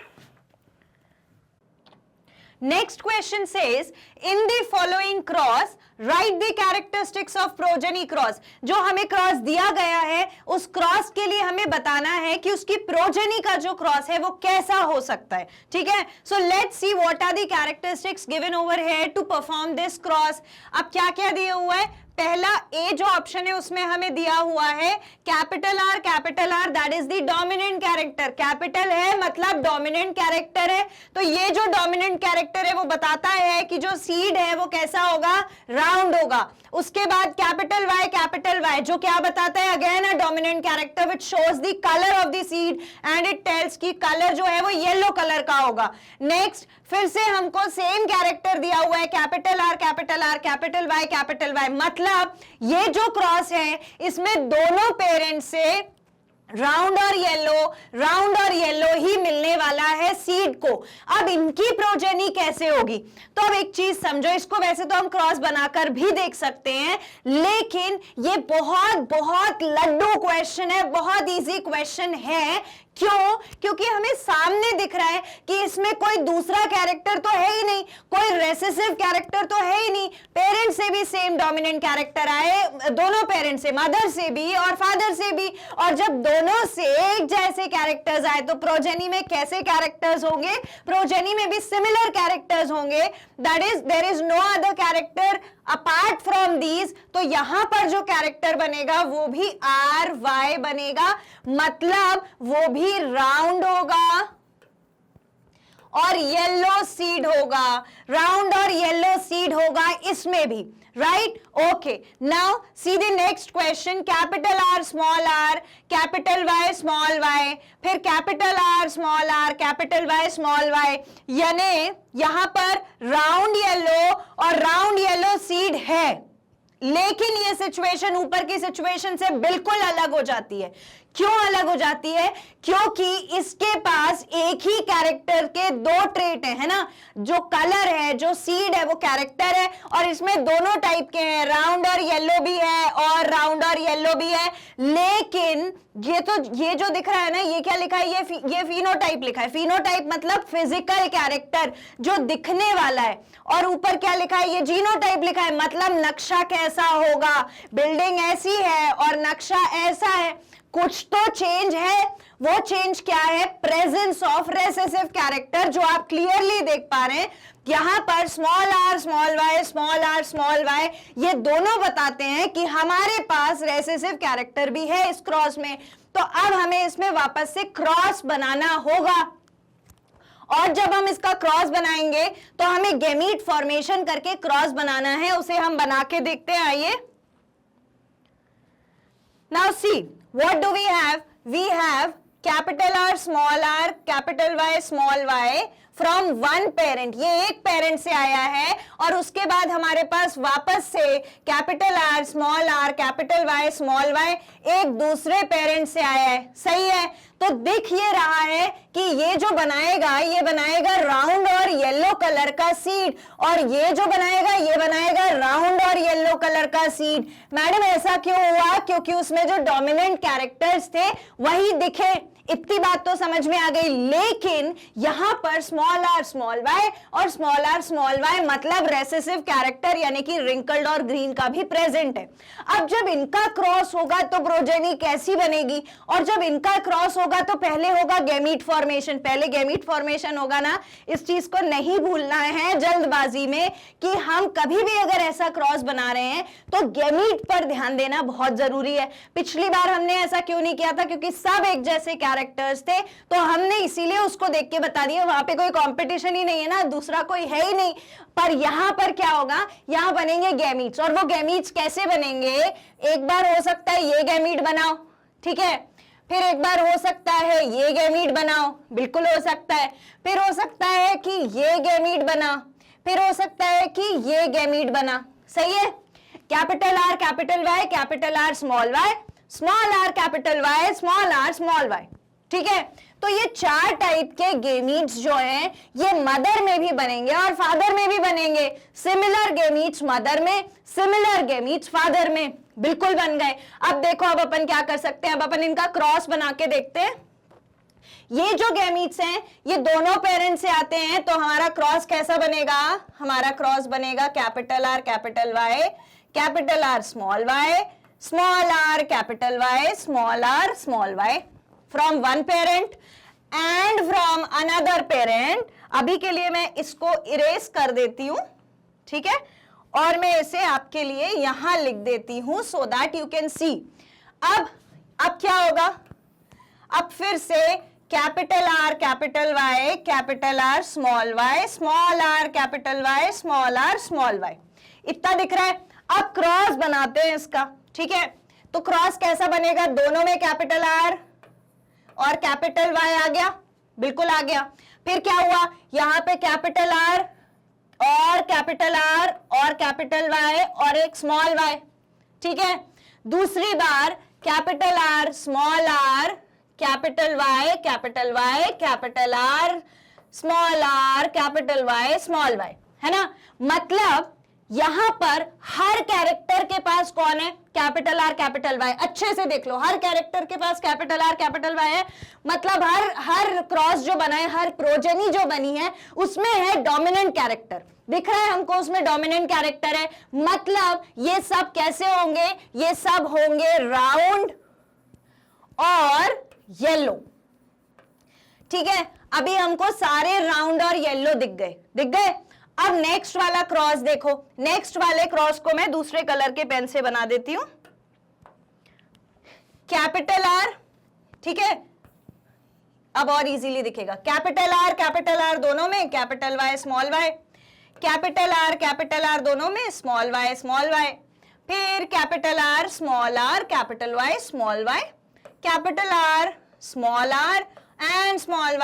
Next question says, in the following cross, write the characteristics of progeny cross। जो हमें cross दिया गया है, उस क्रॉस के लिए हमें बताना है कि उसकी प्रोजेनी का जो क्रॉस है वो कैसा हो सकता है, ठीक है। So let's see what are the characteristics given over here to perform this cross. अब क्या क्या दिया हुआ है? पहला ए जो ऑप्शन है उसमें हमें दिया हुआ है capital are, that is the dominant character. Capital है मतलब डोमिनेंट कैरेक्टर है, तो ये जो डोमिनेंट कैरेक्टर है वो बताता है कि जो सीड है वो कैसा होगा, राउंड होगा। उसके बाद कैपिटल वाई जो क्या बताता है, again a dominant character which shows the colour of the seed and it tells की कलर जो है वो येलो कलर का होगा। नेक्स्ट फिर से हमको सेम कैरेक्टर दिया हुआ है, कैपिटल आर, कैपिटल वाई, मतलब ये जो क्रॉस है इसमें दोनों पेरेंट्स से राउंड और येलो ही मिलने वाला है सीड को। अब इनकी प्रोजेनी कैसे होगी? तो अब एक चीज समझो, इसको वैसे तो हम क्रॉस बनाकर भी देख सकते हैं, लेकिन ये बहुत बहुत लड्डू क्वेश्चन है, बहुत इजी क्वेश्चन है। क्यों? क्योंकि हमें सामने दिख रहा है कि इसमें कोई दूसरा कैरेक्टर तो है ही नहीं, कोई रेसेसिव कैरेक्टर तो है ही नहीं। पेरेंट्स से भी सेम डोमिनेंट कैरेक्टर आए, दोनों पेरेंट्स से, मदर से भी और फादर से भी, और जब दोनों से एक जैसे कैरेक्टर्स आए तो प्रोजेनी में कैसे कैरेक्टर्स होंगे? प्रोजेनी में भी सिमिलर कैरेक्टर्स होंगे। That is there is no other character apart from these. तो यहां पर जो कैरेक्टर बनेगा वो भी आर वाई बनेगा, मतलब वो भी राउंड होगा और येलो सीड होगा, राउंड और येलो सीड होगा इसमें भी, right? Okay, now see the next question. Capital R, capital Y, फिर कैपिटल आर, कैपिटल वाई, यानी यहां पर राउंड येलो और राउंड येलो सीड है, लेकिन ये सिचुएशन ऊपर की सिचुएशन से बिल्कुल अलग हो जाती है। क्यों अलग हो जाती है? क्योंकि इसके पास एक ही कैरेक्टर के दो ट्रेट है ना, जो कलर है, जो सीड है वो कैरेक्टर है, और इसमें दोनों टाइप के हैं, राउंड और येलो भी है और राउंड और येलो भी है। लेकिन ये जो दिख रहा है ना, ये क्या लिखा है? ये फिनोटाइप लिखा है। फिनोटाइप मतलब फिजिकल कैरेक्टर, जो दिखने वाला है, और ऊपर क्या लिखा है? ये जीनोटाइप लिखा है, मतलब नक्शा कैसा होगा, बिल्डिंग ऐसी है और नक्शा ऐसा है। कुछ तो चेंज है, वो चेंज क्या है? प्रेजेंस ऑफ रेसेसिव कैरेक्टर, जो आप क्लियरली देख पा रहे हैं यहां पर स्मॉल आर वाई, ये दोनों बताते हैं कि हमारे पास रेसेसिव कैरेक्टर भी है इस क्रॉस में। तो अब हमें इसमें वापस से क्रॉस बनाना होगा, और जब हम इसका क्रॉस बनाएंगे तो हमें गैमीट फॉर्मेशन करके क्रॉस बनाना है, उसे हम बना के देखते हैं। आइए, now see what do we have? We have capital R, capital Y from one parent, ये एक पेरेंट से आया है, और उसके बाद हमारे पास वापस से कैपिटल R, कैपिटल Y एक दूसरे पेरेंट से आया है, सही है? तो दिख ये रहा है कि ये जो बनाएगा, ये बनाएगा राउंड और येलो कलर का सीड, और ये जो बनाएगा, ये बनाएगा राउंड और येलो कलर का सीड। मैडम ऐसा क्यों हुआ? क्योंकि उसमें जो डोमिनेंट कैरेक्टर्स थे वही दिखे। इतनी बात तो समझ में आ गई, लेकिन यहां पर स्मॉल आर और स्मॉल वाई मतलब रेसेसिव कैरेक्टर यानी कि रिंकल्ड और ग्रीन का भी प्रेजेंट है। अब जब इनका क्रॉस होगा तो प्रोजेनी कैसी बनेगी, और जब इनका क्रॉस होगा होगा तो पहले होगा गैमीट फॉर्मेशन, पहले गैमीट फॉर्मेशन होगा ना। इस चीज को नहीं भूलना है जल्दबाजी में कि हम कभी भी अगर ऐसा क्रॉस बना रहे हैं तो गैमीट पर ध्यान देना बहुत जरूरी है। पिछली बार हमने ऐसा क्यों नहीं किया था, क्योंकि सब एक जैसे कैरेक्टर्स थे, तो हमने इसीलिए उसको देख के बता दिया, वहां पे कोई कंपटीशन ही नहीं है ना, दूसरा कोई है ही नहीं। पर यहां पर क्या होगा, यहां बनेंगे गैमीट्स, और वो गैमीट्स कैसे बनेंगे, एक बार हो सकता है ये गैमीट बनाओ, ठीक है, फिर एक बार हो सकता है ये गैमीट बनाओ, बिल्कुल हो सकता है, फिर हो सकता है कि ये गैमीट बना, फिर हो सकता है कि ये गैमीट बना, सही है। Capital R capital Y, capital R small Y, small R capital Y, small R small Y, ठीक है। तो ये 4 टाइप के गैमीट्स जो हैं ये मदर में भी बनेंगे और फादर में भी बनेंगे। सिमिलर गैमीट्स मदर में, सिमिलर गैमीट्स फादर में, बिल्कुल बन गए। अब देखो, अब अपन क्या कर सकते हैं, अब अपन इनका क्रॉस बना के देखते हैं। ये जो गैमीट्स हैं ये दोनों पेरेंट्स से आते हैं, तो हमारा क्रॉस कैसा बनेगा, हमारा क्रॉस बनेगा capital R capital Y, capital R small Y, small R capital Y, small R small Y, from one parent and from another parent. अभी के लिए मैं इसको इरेज कर देती हूं, ठीक है, और मैं इसे आपके लिए यहां लिख देती हूं so that you can see. अब क्या होगा, अब फिर से capital R capital Y, capital R small Y, small R capital Y, small R small Y, इतना दिख रहा है। अब क्रॉस बनाते हैं इसका, ठीक है। तो क्रॉस कैसा बनेगा, दोनों में कैपिटल आर और कैपिटल वाई आ गया, बिल्कुल आ गया। फिर क्या हुआ, यहां पे कैपिटल आर और कैपिटल आर और कैपिटल वाई और एक स्मॉल वाई, ठीक है। दूसरी बार capital R small R capital Y capital Y capital R small R capital Y small Y, है ना। मतलब यहां पर हर कैरेक्टर के पास कौन है, कैपिटल आर कैपिटल वाई। अच्छे से देख लो, हर कैरेक्टर के पास कैपिटल आर कैपिटल वाई है। मतलब हर क्रॉस जो बना है, हर प्रोजेनी जो बनी है उसमें है डोमिनेंट कैरेक्टर, दिख रहा है हमको, उसमें डोमिनेंट कैरेक्टर है। मतलब ये सब कैसे होंगे, ये सब होंगे राउंड और येलो, ठीक है। अभी हमको सारे राउंड और येलो दिख गए। अब नेक्स्ट वाला क्रॉस देखो, नेक्स्ट वाले क्रॉस को मैं दूसरे कलर के पेन से बना देती हूं। कैपिटल आर, ठीक है, अब और इजीली दिखेगा। कैपिटल आर दोनों में, capital Y small Y, capital R दोनों में, स्मॉल वाई, फिर capital R capital Y small Y, capital R small R and small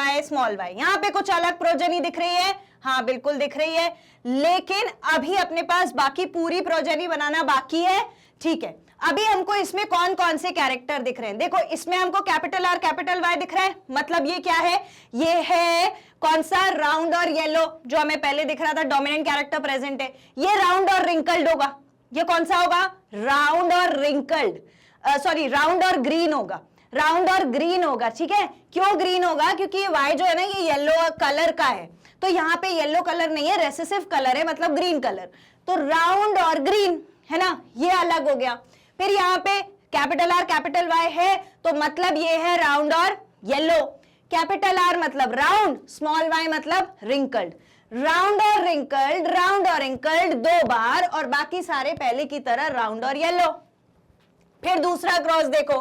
Y. यहां पे कुछ अलग प्रोजेनी दिख रही है, हाँ बिल्कुल दिख रही है, लेकिन अभी अपने पास बाकी पूरी प्रोजेनी बनाना बाकी है, ठीक है। अभी हमको इसमें कौन कौन से कैरेक्टर दिख रहे हैं, देखो इसमें हमको कैपिटल आर कैपिटल वाई दिख रहा है। मतलब ये क्या है, ये है कौन सा, राउंड और येलो, जो हमें पहले दिख रहा था डोमिनेंट कैरेक्टर प्रेजेंट है। ये राउंड और रिंकल्ड होगा, ये कौन सा होगा, राउंड और रिंकल्ड, सॉरी राउंड और ग्रीन होगा, राउंड और ग्रीन होगा, ठीक है। क्यों ग्रीन होगा, क्योंकि ये वाई जो है ना ये येलो कलर का है, तो यहाँ पे येलो कलर नहीं है, रेसेसिव कलर है, मतलब ग्रीन कलर, तो राउंड और ग्रीन, है ना, ये अलग हो गया। फिर यहाँ पे कैपिटल आर कैपिटल वाई है, तो मतलब ये है राउंड और येलो। कैपिटल आर मतलब राउंड, स्मॉल वाई मतलब रिंकल्ड, राउंड और रिंकल्ड 2 बार, और बाकी सारे पहले की तरह राउंड और येलो। फिर दूसरा क्रॉस देखो,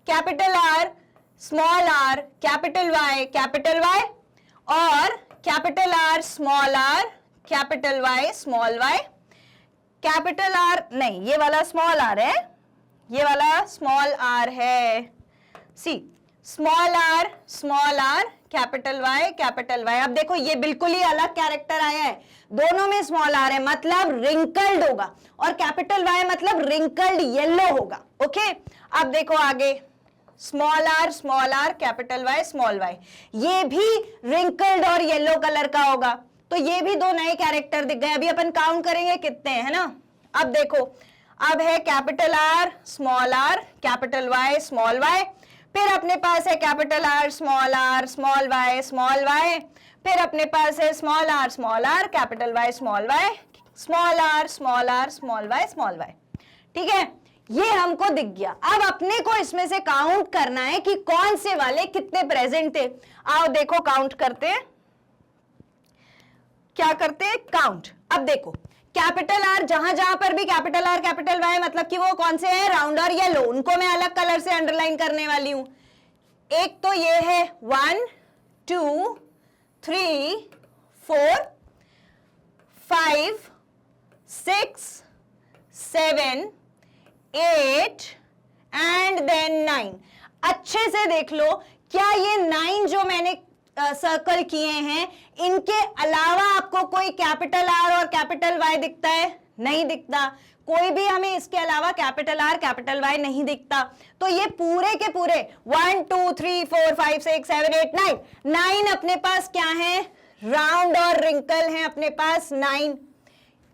capital R small R capital Y और capital R small R capital Y small Y, capital R नहीं, ये वाला स्मॉल आर है, ये वाला स्मॉल आर है, C small R capital Y. अब देखो ये बिल्कुल ही अलग कैरेक्टर आया है, दोनों में स्मॉल आर है, मतलब रिंकल्ड होगा, और कैपिटल वाई मतलब रिंकल्ड येलो होगा, ओके। अब देखो आगे, small R capital Y small Y, ये भी रिंकल्ड और येलो कलर का होगा, तो ये भी 2 नए कैरेक्टर दिख गए। अभी अपन काउंट करेंगे कितने, है ना। अब देखो, अब है capital R capital Y small Y, फिर अपने पास है कैपिटल आर स्मॉल वाई, फिर अपने पास है small R capital Y small Y, small R small Y, ठीक है। ये हमको दिख गया। अब अपने को इसमें से काउंट करना है कि कौन से वाले कितने प्रेजेंट थे। आओ देखो काउंट करते हैं, क्या करते हैं, काउंट। अब देखो कैपिटल आर, जहां जहां पर भी कैपिटल आर कैपिटल वाई, मतलब कि वो कौन से हैं, राउंड और येलो, उनको मैं अलग कलर से अंडरलाइन करने वाली हूं। एक तो ये है 1 2 3 4 5 6 7 8 एंड देन 9। अच्छे से देख लो, क्या ये 9 जो मैंने सर्कल किए हैं, इनके अलावा आपको कोई कैपिटल आर और कैपिटल वाई दिखता है? नहीं दिखता। कोई भी हमें इसके अलावा कैपिटल आर कैपिटल वाई नहीं दिखता। तो ये पूरे के पूरे 1 2 3 4 5 6 7 8 9, 9 अपने पास क्या है, राउंड और रिंकल है अपने पास 9।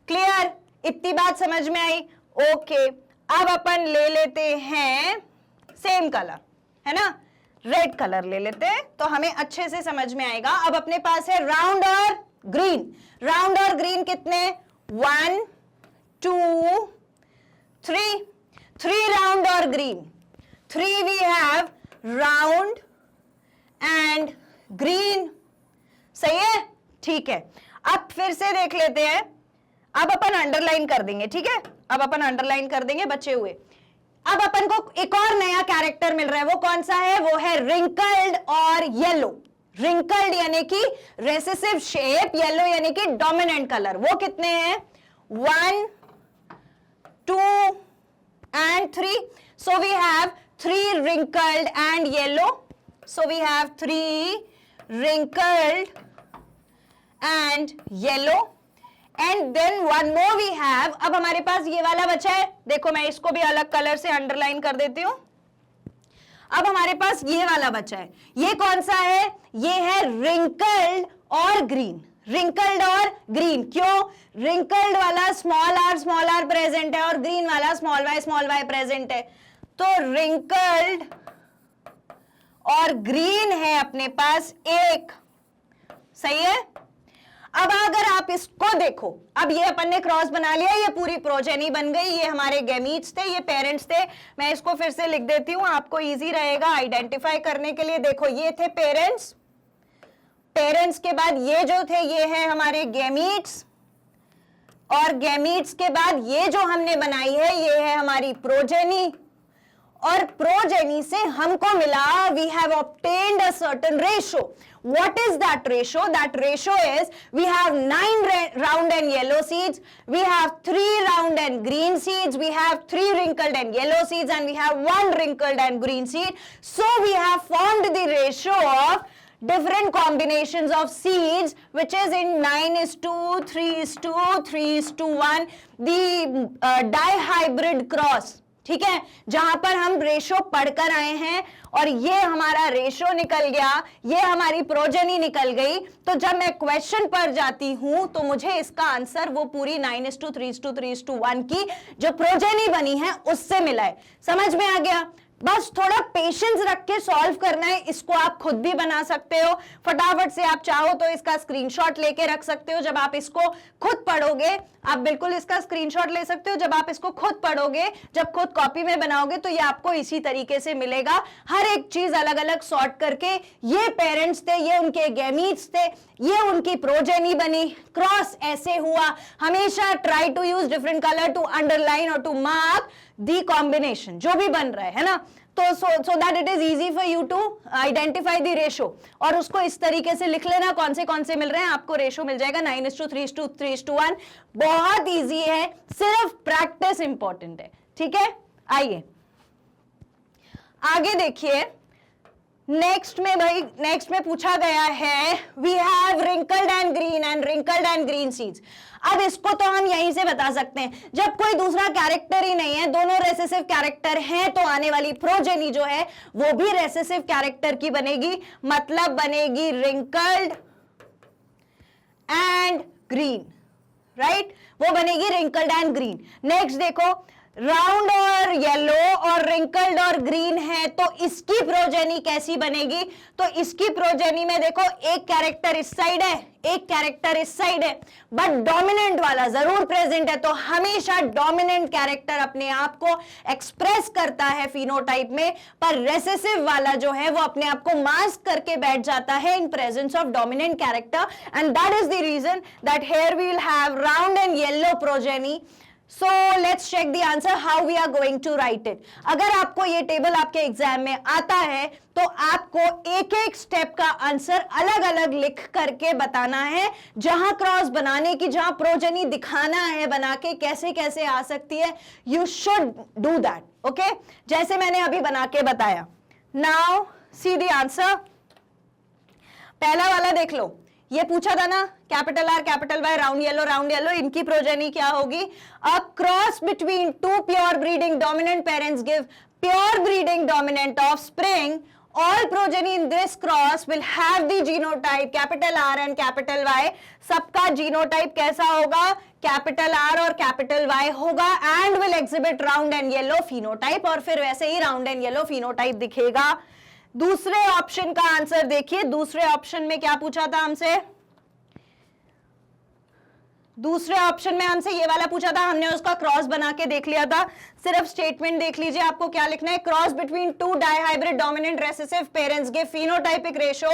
क्लियर? इतनी बात समझ में आई? ओके, अब अपन ले लेते हैं सेम कलर, है ना, रेड कलर ले लेते हैं तो हमें अच्छे से समझ में आएगा। अब अपने पास है राउंड और ग्रीन। राउंड और ग्रीन कितने, 1 2 3, 3 राउंड और green, 3 we have round and green. सही है? ठीक है, अब फिर से देख लेते हैं। अब अपन अंडरलाइन कर देंगे, ठीक है, अब अपन अंडरलाइन कर देंगे बचे हुए। अब अपन को एक और नया कैरेक्टर मिल रहा है, वो कौन सा है, वो है रिंकल्ड और येलो। रिंकल्ड यानी कि रेसेसिव शेप, येलो यानी कि डोमिनेंट कलर। वो कितने हैं, 1 2 and 3। so we have 3 wrinkled and yellow, so we have 3 wrinkled and yellow and then one more we have। अब हमारे पास ये वाला बचा है, देखो मैं इसको भी अलग कलर से अंडरलाइन कर देती हूं। अब हमारे पास ये वाला बचा है, ये कौन सा है, ये है रिंकल्ड और ग्रीन। रिंकल्ड और ग्रीन, क्यों, रिंकल्ड वाला स्मॉल आर प्रेजेंट है और ग्रीन वाला स्मॉल वाई प्रेजेंट है, तो रिंकल्ड और ग्रीन है अपने पास एक। सही है? अब अगर आप इसको देखो, अब ये अपन ने क्रॉस बना लिया, ये पूरी प्रोजेनी बन गई, ये हमारे गैमीट्स थे, ये पेरेंट्स थे। मैं इसको फिर से लिख देती हूं, आपको इजी रहेगा आइडेंटिफाई करने के लिए। देखो ये थे पेरेंट्स, पेरेंट्स के बाद ये जो थे ये है हमारे गैमीट्स, और गैमीट्स के बाद ये जो हमने बनाई है ये है हमारी प्रोजेनी, और प्रोजेनी से हमको मिला, we have obtained a certain ratio. What is that ratio? That ratio is we have 9 round and yellow seeds, we have 3 round and green seeds, we have 3 wrinkled and yellow seeds, and we have 1 wrinkled and green seed. So we have formed the ratio of different combinations of seeds, which is in 9:2, 3:2, 3:1, the dihybrid cross। ठीक है, जहां पर हम ratio पढ़कर आए हैं और ये हमारा रेशो निकल गया, ये हमारी प्रोजेनी निकल गई, तो जब मैं क्वेश्चन पर जाती हूं तो मुझे इसका आंसर वो पूरी 9:2, 3:2, 3:1 की जो प्रोजेनी बनी है उससे मिला है। समझ में आ गया? बस थोड़ा पेशेंस रख के सॉल्व करना है। इसको आप खुद भी बना सकते हो, फटाफट से आप चाहो तो इसका स्क्रीनशॉट लेके रख सकते हो। जब आप इसको खुद पढ़ोगे, आप बिल्कुल इसका स्क्रीनशॉट ले सकते हो। जब आप इसको खुद पढ़ोगे, जब खुद कॉपी में बनाओगे, तो ये आपको इसी तरीके से मिलेगा, हर एक चीज अलग अलग सॉर्ट करके। ये पेरेंट्स थे, ये उनके गैमीट्स थे, ये उनकी प्रोजेनी बनी, क्रॉस ऐसे हुआ। हमेशा try to use different colour to underline और टू मार्क दी कॉम्बिनेशन जो भी बन रहा है ना, तो so that it is easy for you to identify the ratio। और उसको इस तरीके से लिख लेना, कौन से मिल रहे हैं, आपको रेशो मिल जाएगा 9:3, 3:1। बहुत इजी है, सिर्फ प्रैक्टिस इंपॉर्टेंट है। ठीक है, आइए आगे देखिए। नेक्स्ट में पूछा गया है, we have wrinkled and green seeds. अब इसको तो हम यहीं से बता सकते हैं, जब कोई दूसरा कैरेक्टर ही नहीं है, दोनों रेसेसिव कैरेक्टर हैं, तो आने वाली प्रोजेनी जो है वो भी रेसेसिव कैरेक्टर की बनेगी, मतलब बनेगी रिंकल्ड एंड ग्रीन, राइट, वो बनेगी रिंकल्ड एंड ग्रीन। नेक्स्ट देखो, राउंड और येलो और रिंकल्ड और ग्रीन है, तो इसकी प्रोजेनी कैसी बनेगी? तो इसकी प्रोजेनी में देखो एक कैरेक्टर इस साइड है, एक कैरेक्टर इस साइड है, बट डोमिनेंट वाला जरूर प्रेजेंट है, तो हमेशा डोमिनेंट कैरेक्टर अपने आप को एक्सप्रेस करता है फिनोटाइप में, पर रेसेसिव वाला जो है वो अपने आप को मास्क करके बैठ जाता है in presence of dominant character, and that is the reason that here we will have round and yellow progeny. So let's check the answer how we are going to write it. अगर आपको ये table आपके exam में आता है तो आपको एक एक स्टेप का आंसर अलग अलग लिख करके बताना है, जहां क्रॉस बनाने की, जहां प्रोजेनी दिखाना है बना के कैसे कैसे आ सकती है. You should do that, okay? जैसे मैंने अभी बना के बताया. Now see the answer. पहला वाला देख लो, ये पूछा था ना, capital R capital Y round yellow, इनकी प्रोजेनी क्या होगी? A cross between two pure breeding dominant parents give pure breeding dominant offspring. All progeny in this cross will have the genotype capital R and capital Y. सबका genotype कैसा होगा? Capital R और capital Y होगा, and will exhibit round and yellow phenotype, और फिर वैसे ही round and yellow phenotype दिखेगा. दूसरे ऑप्शन का आंसर देखिए. दूसरे ऑप्शन में क्या पूछा था हमसे? दूसरे ऑप्शन में हमसे ये वाला पूछा था, हमने उसका क्रॉस बना के देख लिया था. सिर्फ स्टेटमेंट देख लीजिए, आपको क्या लिखना है? Cross between two dihybrid dominant recessive parents give phenotypic ratio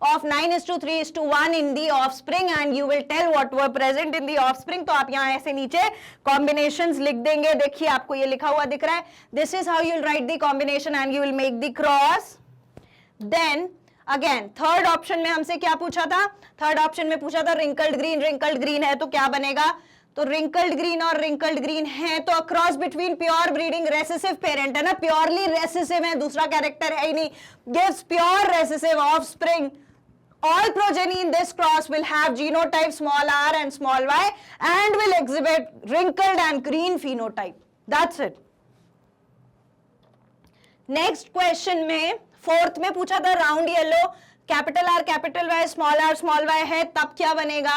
of 9:3:1 in the offspring, and you will tell what were present in the offspring. तो आप यहां ऐसे नीचे कॉम्बिनेशंस लिख देंगे. देखिए आपको ये लिखा हुआ दिख रहा है. This is how you will write the combination and you will make the cross. Then again third option में हमसे क्या पूछा था? थर्ड ऑप्शन में पूछा था रिंकल्ड ग्रीन है, तो क्या बनेगा? तो रिंकल्ड ग्रीन और रिंकल्ड ग्रीन है, तो cross between pure breeding recessive parent है ना, प्योरली रेसेसिव है, दूसरा कैरेक्टर है ही नहीं, gives pure recessive offspring. All progeny in this cross will have genotype small r and small y and will exhibit wrinkled and green phenotype. That's it. Next question में fourth में पूछा था round yellow, capital R capital Y small Y है, तब क्या बनेगा?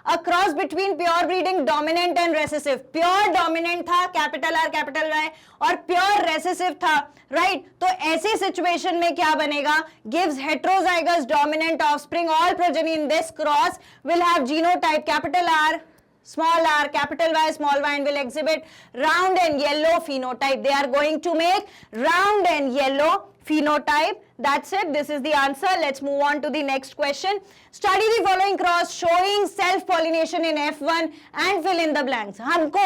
A cross between pure breeding dominant and recessive. Pure dominant था capital R capital Y, और प्योर रेसेसिव था, राइट? तो ऐसी सिचुएशन में क्या बनेगा? Gives heterozygous dominant offspring. All progeny in this cross will have genotype capital R small r capital Y small y and will exhibit round and yellow phenotype. They are going to make round and yellow phenotype. That's it. This is the answer. Let's move on to the next question. Study the following cross showing self pollination in F1 and fill in the blanks. हमको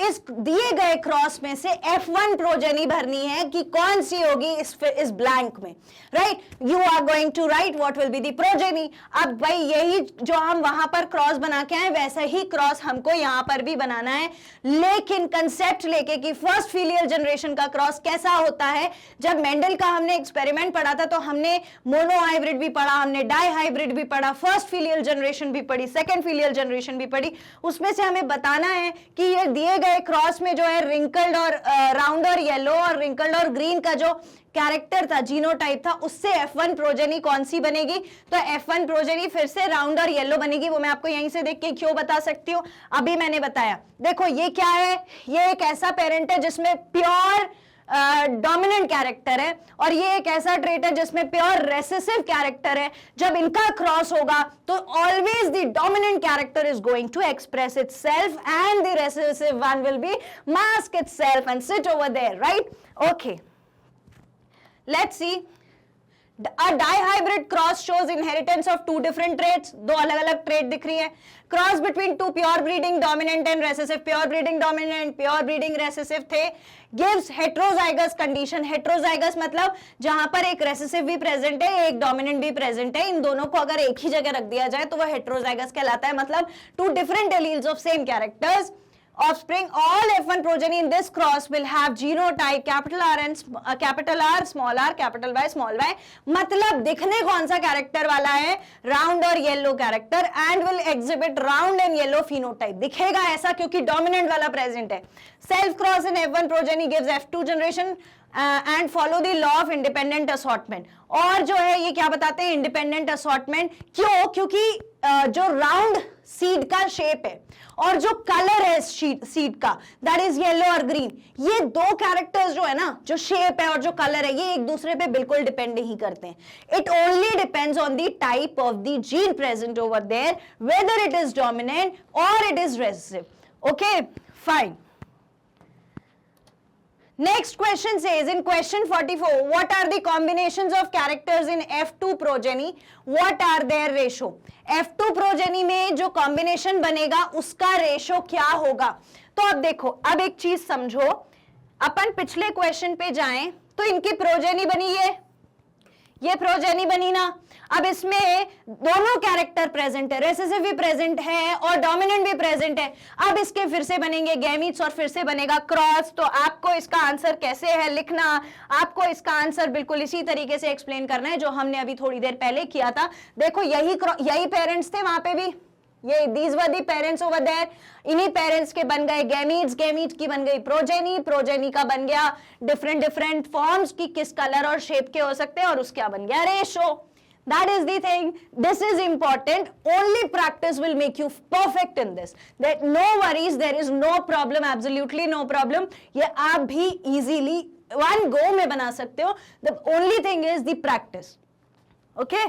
इस दिए गए cross में से F1 progeny भरनी है कि कौन सी होगी इस ब्लैंक में, right? You are going to write what will be the progeny. अब भाई यही जो हम वहां पर क्रॉस बना के आए वैसा ही क्रॉस हमको यहां पर भी बनाना है, लेकिन कंसेप्ट लेके कि फर्स्ट फिलियल जनरेशन का क्रॉस कैसा होता है. जब मेंडल का हमने एक्सपेरिमेंट पढ़ा था तो हमने मोनो हाइब्रिड भी पढ़ा, हमने डाई हाइब्रिड भी पढ़ा, फर्स्ट फिलियल जनरेशन भी पढ़ी, सेकंड फिलियल जनरेशन भी पढ़ी. उसमें से हमें बताना है कि ये दिए गए क्रॉस में जो है रिंकल्ड और राउंड और येलो और रिंकल्ड और ग्रीन का जो कैरेक्टर था, जीनोटाइप था, उससे F1 प्रोजेनी कौन सी बनेगी? तो F1 प्रोजेनी फिर से राउंड और येलो बनेगी. वो मैं आपको यहीं से देख के क्यों बता सकती हूँ, अभी मैंने बताया. देखो ये क्या है? ये एक ऐसा पेरेंट है जिसमें प्योर डोमिनेंट कैरेक्टर है, और ये एक ऐसा ट्रेट है जिसमें प्योर रेसेसिव कैरेक्टर है. जब इनका क्रॉस होगा तो always the dominant character is going to express itself and the recessive one will be mask itself and sit over there, right? Okay, let's see. A dihybrid cross shows inheritance of two different traits. दो अलग अलग trait दिख रही है. Cross between two pure breeding dominant and recessive. Pure breeding dominant, pure breeding recessive थे. Gives heterozygous condition. Heterozygous मतलब जहां पर एक recessive भी present है, एक dominant भी present है. इन दोनों को अगर एक ही जगह रख दिया जाए तो वह heterozygous कहलाता है. मतलब two different alleles of same characters. Offspring, all F1 progeny in this cross will have genotype capital R and capital R, small r, capital Y, small y. मतलब दिखने कौन सा कैरेक्टर वाला है? राउंड और yellow character, and will exhibit round and yellow phenotype. दिखेगा ऐसा क्योंकि डोमिनेंट वाला प्रेजेंट है. Self cross in F1 progeny gives F2 generation and follow the law of independent assortment. और जो है ये क्या बताते हैं? Independent assortment. क्यों? क्योंकि जो राउंड सीड का शेप है और जो कलर है सीड का दैट इज येलो और ग्रीन, ये दो कैरेक्टर्स जो है ना, जो शेप है और जो कलर है, ये एक दूसरे पे बिल्कुल डिपेंड नहीं करते हैं. It only depends on the type of the gene present over there, whether it is dominant और it is recessive. Okay fine. Next question says in question 44, what are the combinations of characters in F2 progeny? What are their ratio? F2 progeny में जो combination बनेगा उसका ratio क्या होगा? तो अब देखो, अब एक चीज समझो, अपन पिछले क्वेश्चन पे जाएं तो इनकी प्रोजेनी बनी ये प्रोजेनी बनी ना. अब इसमें दोनों कैरेक्टर प्रेजेंट है, रेसेसिव भी प्रेजेंट है और डोमिनेंट भी प्रेजेंट है. अब इसके फिर से बनेंगे गैमीट्स और फिर से बनेगा क्रॉस. तो आपको इसका आंसर कैसे है लिखना, आपको इसका आंसर बिल्कुल इसी तरीके से एक्सप्लेन करना है जो हमने अभी थोड़ी देर पहले किया था. देखो यही पेरेंट्स थे वहां पे भी, ये these were the parents over there. इन्हीं पेरेंट्स के बन गए गैमीट्स, गैमीट्स की बन गई प्रोजेनी, प्रोजेनी का बन गया डिफरेंट फॉर्म्स की किस कलर और शेप के हो सकते हैं और उसका बन गया ratio. That is the thing. This is important. Only practice will make you perfect in this. That no worries, there is no problem, absolutely no problem. ये आप भी easily one go में बना सकते हो. The only thing is the practice. Okay?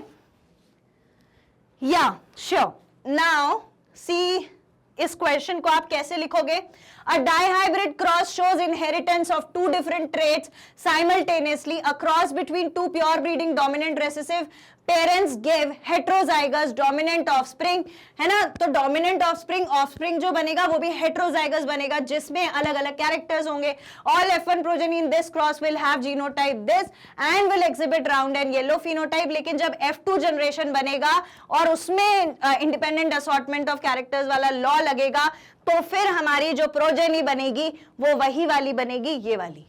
Yeah, sure. Now, see इस question को आप कैसे लिखोगे? A dihybrid cross shows inheritance of two different traits simultaneously. A cross between two pure breeding dominant recessive parents give heterozygous dominant offspring, है ना. तो dominant offspring जो बनेगा वो भी heterozygous बनेगा जिसमें अलग अलग कैरेक्टर्स होंगे. All F1 progeny in this cross will have genotype this and will exhibit round and yellow phenotype. लेकिन जब F2 जनरेशन बनेगा और उसमें independent assortment of characters वाला लॉ लगेगा तो फिर हमारी जो प्रोजेनी बनेगी वो वही वाली बनेगी, ये वाली.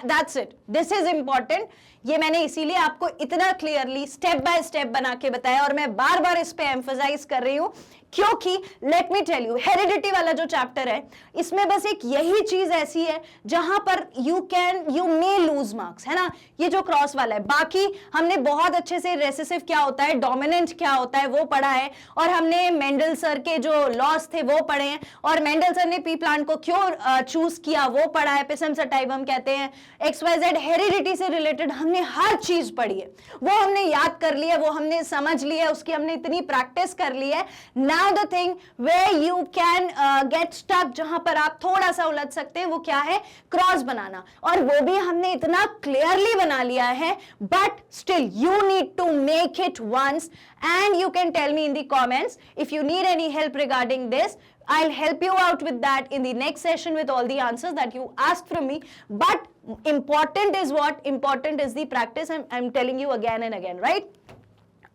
That's it. This is important. ये मैंने इसीलिए आपको इतना क्लियरली स्टेप बाय स्टेप बना के बताया और मैं बार बार इस पे एम्फसाइज कर रही हूं क्योंकि let me tell you, heredity वाला जो चैप्टर है इसमें बस एक यही चीज ऐसी है जहां पर यू मे लूज मार्क्स, है ना. ये जो क्रॉस वाला है, बाकी हमने बहुत अच्छे से रेसेसिव क्या होता है, डोमिनेंट क्या होता है वो पढ़ा है और हमने मेंडल सर के जो लॉस थे वो पढ़े हैं और मेंडल सर ने पी प्लांट को क्यों चूज किया वो पढ़ा है. पिसम सटाइवम कहते हैं, XYZ हेरिडिटी से रिलेटेड हमने हर चीज पढ़ी है, वो हमने याद कर लिया, वो हमने समझ लिया, उसकी हमने इतनी प्रैक्टिस कर ली है. Now the thing where you can get stuck, जहां पर आप थोड़ा सा उलझ सकते हैं वो क्या है, क्रॉस बनाना. और वो भी हमने इतना क्लियरली बना लिया है, but still you need to make it once and you can tell me in the comments if you need any help regarding this. I'll help you out with that in the next session with all the answers that you asked from me. But important is what? Important is the practice. I'm telling you again and again, right?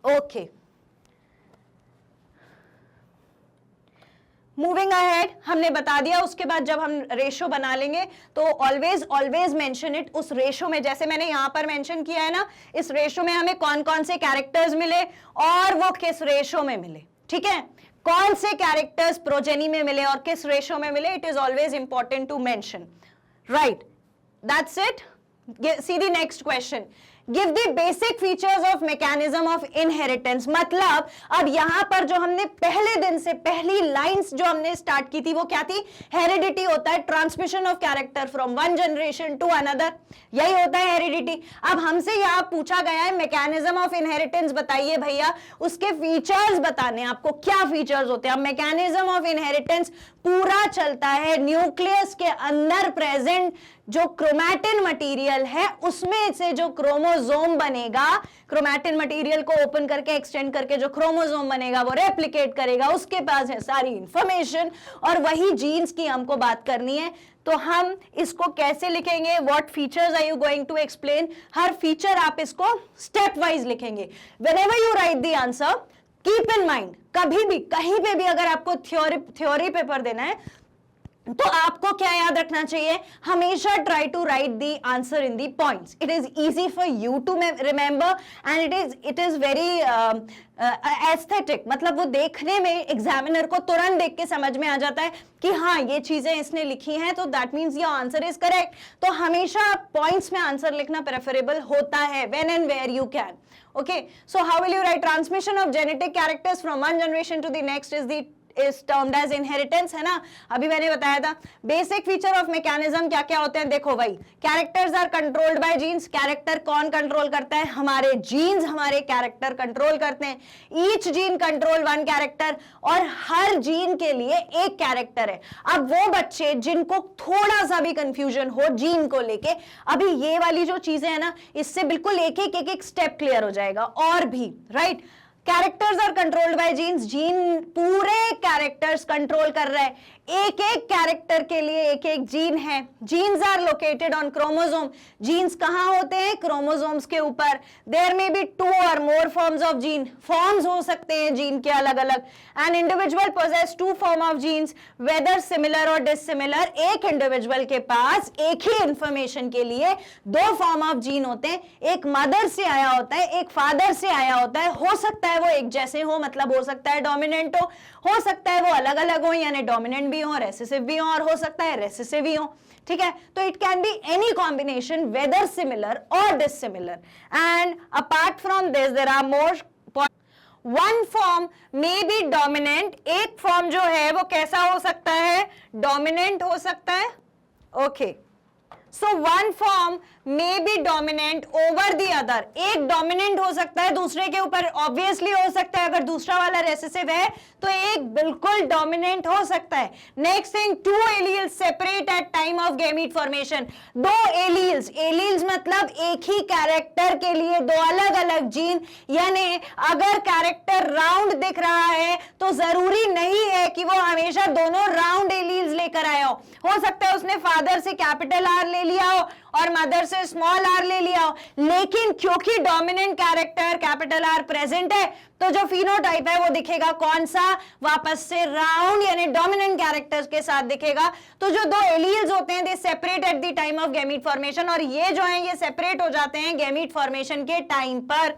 Okay. Moving ahead, हमने बता दिया. उसके बाद जब हम ratio बना लेंगे तो ऑलवेज मेंशन इट. उस रेशो में जैसे मैंने यहां पर मेंशन किया है ना, इस रेशो में हमें कौन कौन से कैरेक्टर्स मिले और वो किस रेशो में मिले, ठीक है. कौन से कैरेक्टर्स प्रोजेनी में मिले और किस रेशो में मिले, it is always important to mention, right. That's it. See the next question. Give the basic features of mechanism of inheritance. मतलब अब यहां पर जो हमने पहले दिन से पहली लाइंस जो हमने स्टार्ट की थी वो क्या थी, हेरिडिटी होता है transmission of character from one generation to another, यही होता है हेरिडिटी. अब हमसे यहां पूछा गया है मैकेनिज्म ऑफ इनहेरिटेंस बताइए भैया, उसके फीचर्स बताने आपको, क्या फीचर्स होते हैं. अब मैकेनिज्म ऑफ इनहेरिटेंस पूरा चलता है न्यूक्लियस के अंदर प्रेजेंट जो क्रोमैटिन मटेरियल है उसमें से जो क्रोमोसोम बनेगा, क्रोमैटिन मटेरियल को ओपन करके एक्सटेंड करके जो क्रोमोसोम बनेगा वो रेप्लिकेट करेगा, उसके पास है सारी इंफॉर्मेशन और वही जीन्स की हमको बात करनी है. तो हम इसको कैसे लिखेंगे, what features are you going to explain, हर फीचर आप इसको स्टेप वाइज लिखेंगे. Whenever you write the answer keep in mind, कभी भी कहीं पे भी अगर आपको थ्योरी पेपर देना है तो आपको क्या याद रखना चाहिए, हमेशा try to write the answer in the points. It is easy for you to remember and it is very aesthetic. मतलब वो देखने में एग्जामिनर को तुरंत देख के समझ में आ जाता है कि हाँ ये चीजें इसने लिखी हैं तो that means your answer is correct. तो हमेशा पॉइंट्स में आंसर लिखना प्रेफरेबल होता है when and where you can. Okay, so how will you write? Transmission of genetic characters from one generation to the next is termed as inheritance, है ना. अभी मैंने बताया था बेसिक फीचर ऑफ मैकेनिज्म क्या क्या होते हैं. देखो भाई, characters are controlled by genes. Character कौन कंट्रोल करता है, हमारे जीन्स हमारे कैरेक्टर कंट्रोल करते हैं. Each gene control one character, और हर जीन के लिए एक कैरेक्टर है. अब वो बच्चे जिनको थोड़ा सा भी कंफ्यूजन हो जीन को लेके, अभी ये वाली जो चीजें है ना, इससे बिल्कुल एक एक स्टेप क्लियर हो जाएगा. और भी right, characters are controlled by genes. Gene पूरे कैरेक्टर्स कंट्रोल कर रहे हैं. एक एक कैरेक्टर के लिए एक एक जीन है. Genes are located on chromosome. Genes कहां होते हैं, क्रोमोसोम्स के ऊपर. There may be 2 or more forms of gene. Forms हो सकते हैं जीन के अलग अलग. An individual possess 2 form of genes whether similar और डिसिमिलर. एक इंडिविजुअल के पास एक ही इंफॉर्मेशन के लिए 2 फॉर्म ऑफ जीन होते हैं. एक मदर से आया होता है, एक फादर से आया होता है. हो सकता है वो एक जैसे हो, मतलब हो सकता है डोमिनेंट हो सकता है वो अलग अलग हो, यानी डोमिनेंट भी हो, रेसेसिव भी हो, और हो सकता है रेसेसिव भी हो. ठीक है, तो it can be any combination whether similar और dissimilar. And apart from this there are more. One form may be dominant. एक फॉर्म जो है वो कैसा हो सकता है, डोमिनेंट हो सकता है. Okay, so one form may be dominant over the other. एक डोमिनेंट हो सकता है दूसरे के ऊपर, ऑब्वियसली हो सकता है. अगर दूसरा वाला रेसेसिव है तो एक बिल्कुल डोमिनेंट हो सकता है. Next thing, 2 alleles separate at time of gamete formation. 2 alleles, alleles मतलब एक ही कैरेक्टर के लिए 2 अलग अलग जीन. यानी अगर कैरेक्टर राउंड दिख रहा है तो जरूरी नहीं है कि वो हमेशा दोनों राउंड एलील्स लेकर आया हो सकता है उसने फादर से कैपिटल आर ले लिया हो और मदर से स्मॉल आर ले लिया हो. लेकिन क्योंकि dominant character capital R present है तो जो फिनोटाइप है वो दिखेगा कौन सा, वापस से राउंड यानी डोमिनेंट कैरेक्टर्स के साथ दिखेगा. तो जो 2 एलील्स होते हैं they separate at the time of gamete formation, और ये जो है ये सेपरेट हो जाते हैं गैमीट फॉर्मेशन के टाइम पर.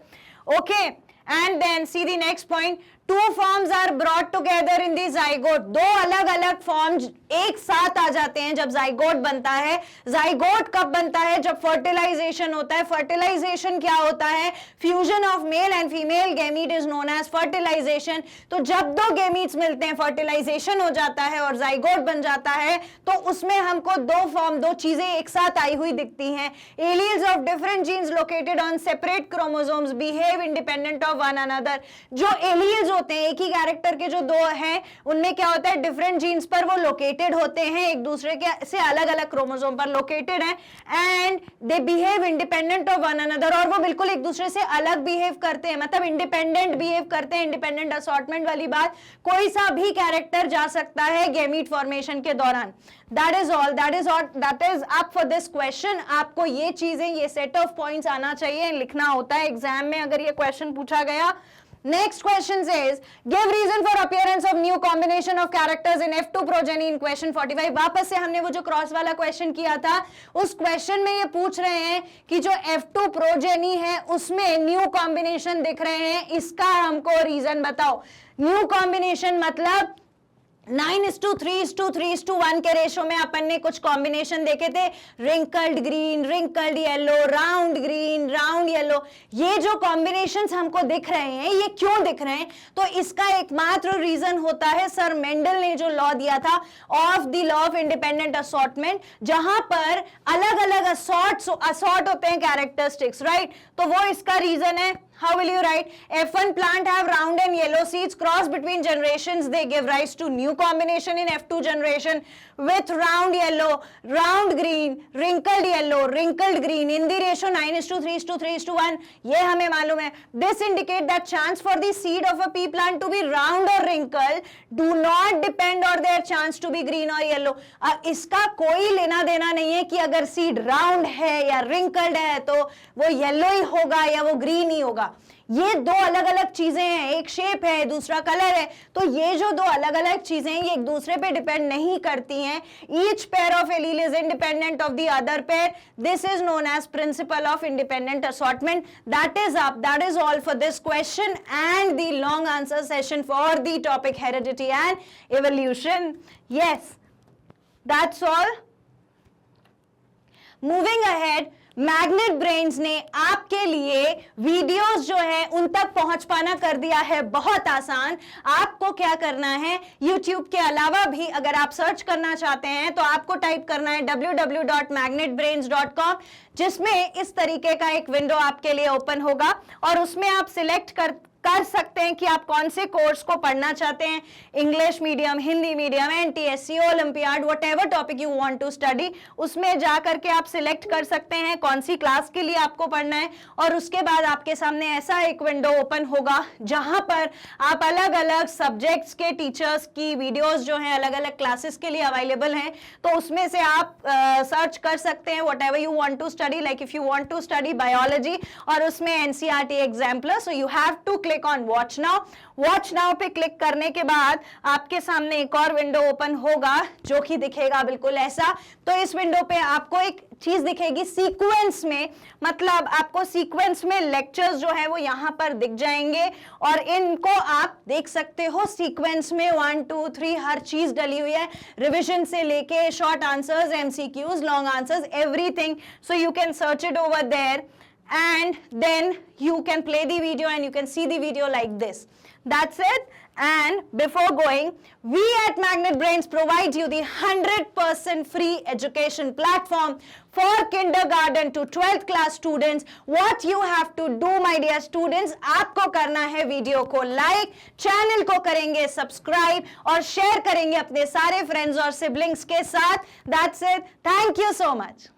Okay, and then see the next point. 2 forms are brought together in the zygote. 2 अलग अलग फॉर्म्स एक साथ आ जाते हैं जब जाइगोट बनता है. जाइगोट कब बनता है, जब फर्टिलाइजेशन होता है. फर्टिलाइजेशन क्या होता है, fusion of male and female gamete is known as fertilisation. तो जब 2 गैमीट्स मिलते हैं फर्टिलाइजेशन हो जाता है और जाइगोट बन जाता है, तो उसमें हमको 2 फॉर्म 2 चीजें एक साथ आई हुई दिखती हैं. Alleles of different genes located on separate chromosomes behave independent of one another. जो एलील्स होते हैं एक ही कैरेक्टर के जो 2 हैं उनमें क्या होता है, डिफरेंट जीन्स पर वो लोकेटेड होते हैं, एक दूसरे के से अलग अलग क्रोमोसोम पर लोकेटेड हैं. And they behave independent of one another, और वो बिल्कुल एक दूसरे से अलग बिहेव करते हैं, मतलब इंडिपेंडेंट बिहेव करते हैं. इंडिपेंडेंट असॉर्टमेंट वाली बात, कोई सा भी कैरेक्टर जा सकता है गैमीट फॉर्मेशन के दौरान. That is all, that is up for this question. आपको ये चीजें, ये सेट ऑफ पॉइंट्स आना चाहिए, लिखना होता है एग्जाम में अगर ये क्वेश्चन पूछा गया. Next question says, give reason for appearance of new combination of characters in F2 progeny in question 45. वापस से हमने वो जो क्रॉस वाला क्वेश्चन किया था, उस क्वेश्चन में ये पूछ रहे हैं कि जो F2 प्रोजेनी है उसमें न्यू कॉम्बिनेशन दिख रहे हैं, इसका हमको रीजन बताओ. न्यू कॉम्बिनेशन मतलब 9:3:3:1 के रेशो में अपन ने कुछ कॉम्बिनेशन देखे थे. Wrinkled green, wrinkled yellow, round green, round yellow. ये जो कॉम्बिनेशंस हमको दिख रहे हैं ये क्यों दिख रहे हैं, तो इसका एकमात्र रीजन होता है सर मेंडल ने जो लॉ दिया था of the law of independent assortment, जहां पर अलग अलग असॉर्ट होते हैं कैरेक्टरिस्टिक्स, राइट. तो वो इसका रीजन है. How will you write? F1 plant have round and yellow seeds cross between generations. They give rise to new combination in F2 generation with round yellow, round green, wrinkled yellow, wrinkled green in the ratio 9:3:3:1. ये हमें मालूम है. This indicate that chance for the seed of a pea plant to be round or wrinkled do not depend on their chance to be green or yellow. इसका कोई लेना देना नहीं है कि अगर सीड राउंड है या wrinkled है तो वो येलो ही होगा या वो ग्रीन ही होगा. ये दो अलग अलग चीजें हैं, एक शेप है दूसरा कलर है, तो ये जो दो अलग अलग चीजें हैं ये एक दूसरे पे डिपेंड नहीं करती हैं. Each pair of allele is independent of the other pair. This is known as principle of independent assortment. That is all for this question and the long answer session for the topic heredity and evolution. Yes, that's all. Moving ahead, Magnet Brains ने आपके लिए videos जो है उन तक पहुंच पाना कर दिया है बहुत आसान. आपको क्या करना है, YouTube के अलावा भी अगर आप सर्च करना चाहते हैं तो आपको टाइप करना है www.magnetbrains.com, जिसमें इस तरीके का एक विंडो आपके लिए ओपन होगा और उसमें आप सिलेक्ट कर सकते हैं कि आप कौन से कोर्स को पढ़ना चाहते हैं. English medium, Hindi medium, NTSC, olympiad, whatever topic you want to study, उसमें जा करके आप सिलेक्ट कर सकते हैं कौन सी क्लास के लिए आपको पढ़ना है. और उसके बाद आपके सामने ऐसा एक विंडो ओपन होगा जहां पर आप अलग अलग सब्जेक्ट्स के टीचर्स की वीडियोस जो हैं अलग अलग क्लासेस के लिए अवेलेबल हैं, तो उसमें से आप सर्च कर सकते हैं whatever you want to study. Like if you want to study biology और उसमें NCERT exemplar, so you have to click on watch now. Watch now पे क्लिक करने के बाद आपके सामने एक और विंडो ओपन होगा जो कि दिखेगा बिल्कुल ऐसा. तो इस विंडो पे आपको एक चीज दिखेगी सीक्वेंस में, मतलब आपको सीक्वेंस में लेक्चर्स जो है वो यहां पर दिख जाएंगे और इनको आप देख सकते हो सीक्वेंस में 1 2 3 हर चीज डली हुई है, रिविजन से लेके short answers, MCQs, long answers, everything. So you can search it over there and then you can play the video and you can see the video like this. That's it. And before going, we at Magnet Brains provide you the 100% free education platform for kindergarten to 12th class students. What you have to do, my dear students, आपको करना है video को like, channel को करेंगे subscribe और share करेंगे अपने सारे फ्रेंड्स और सिबलिंग्स के साथ. That's it. Thank you so much.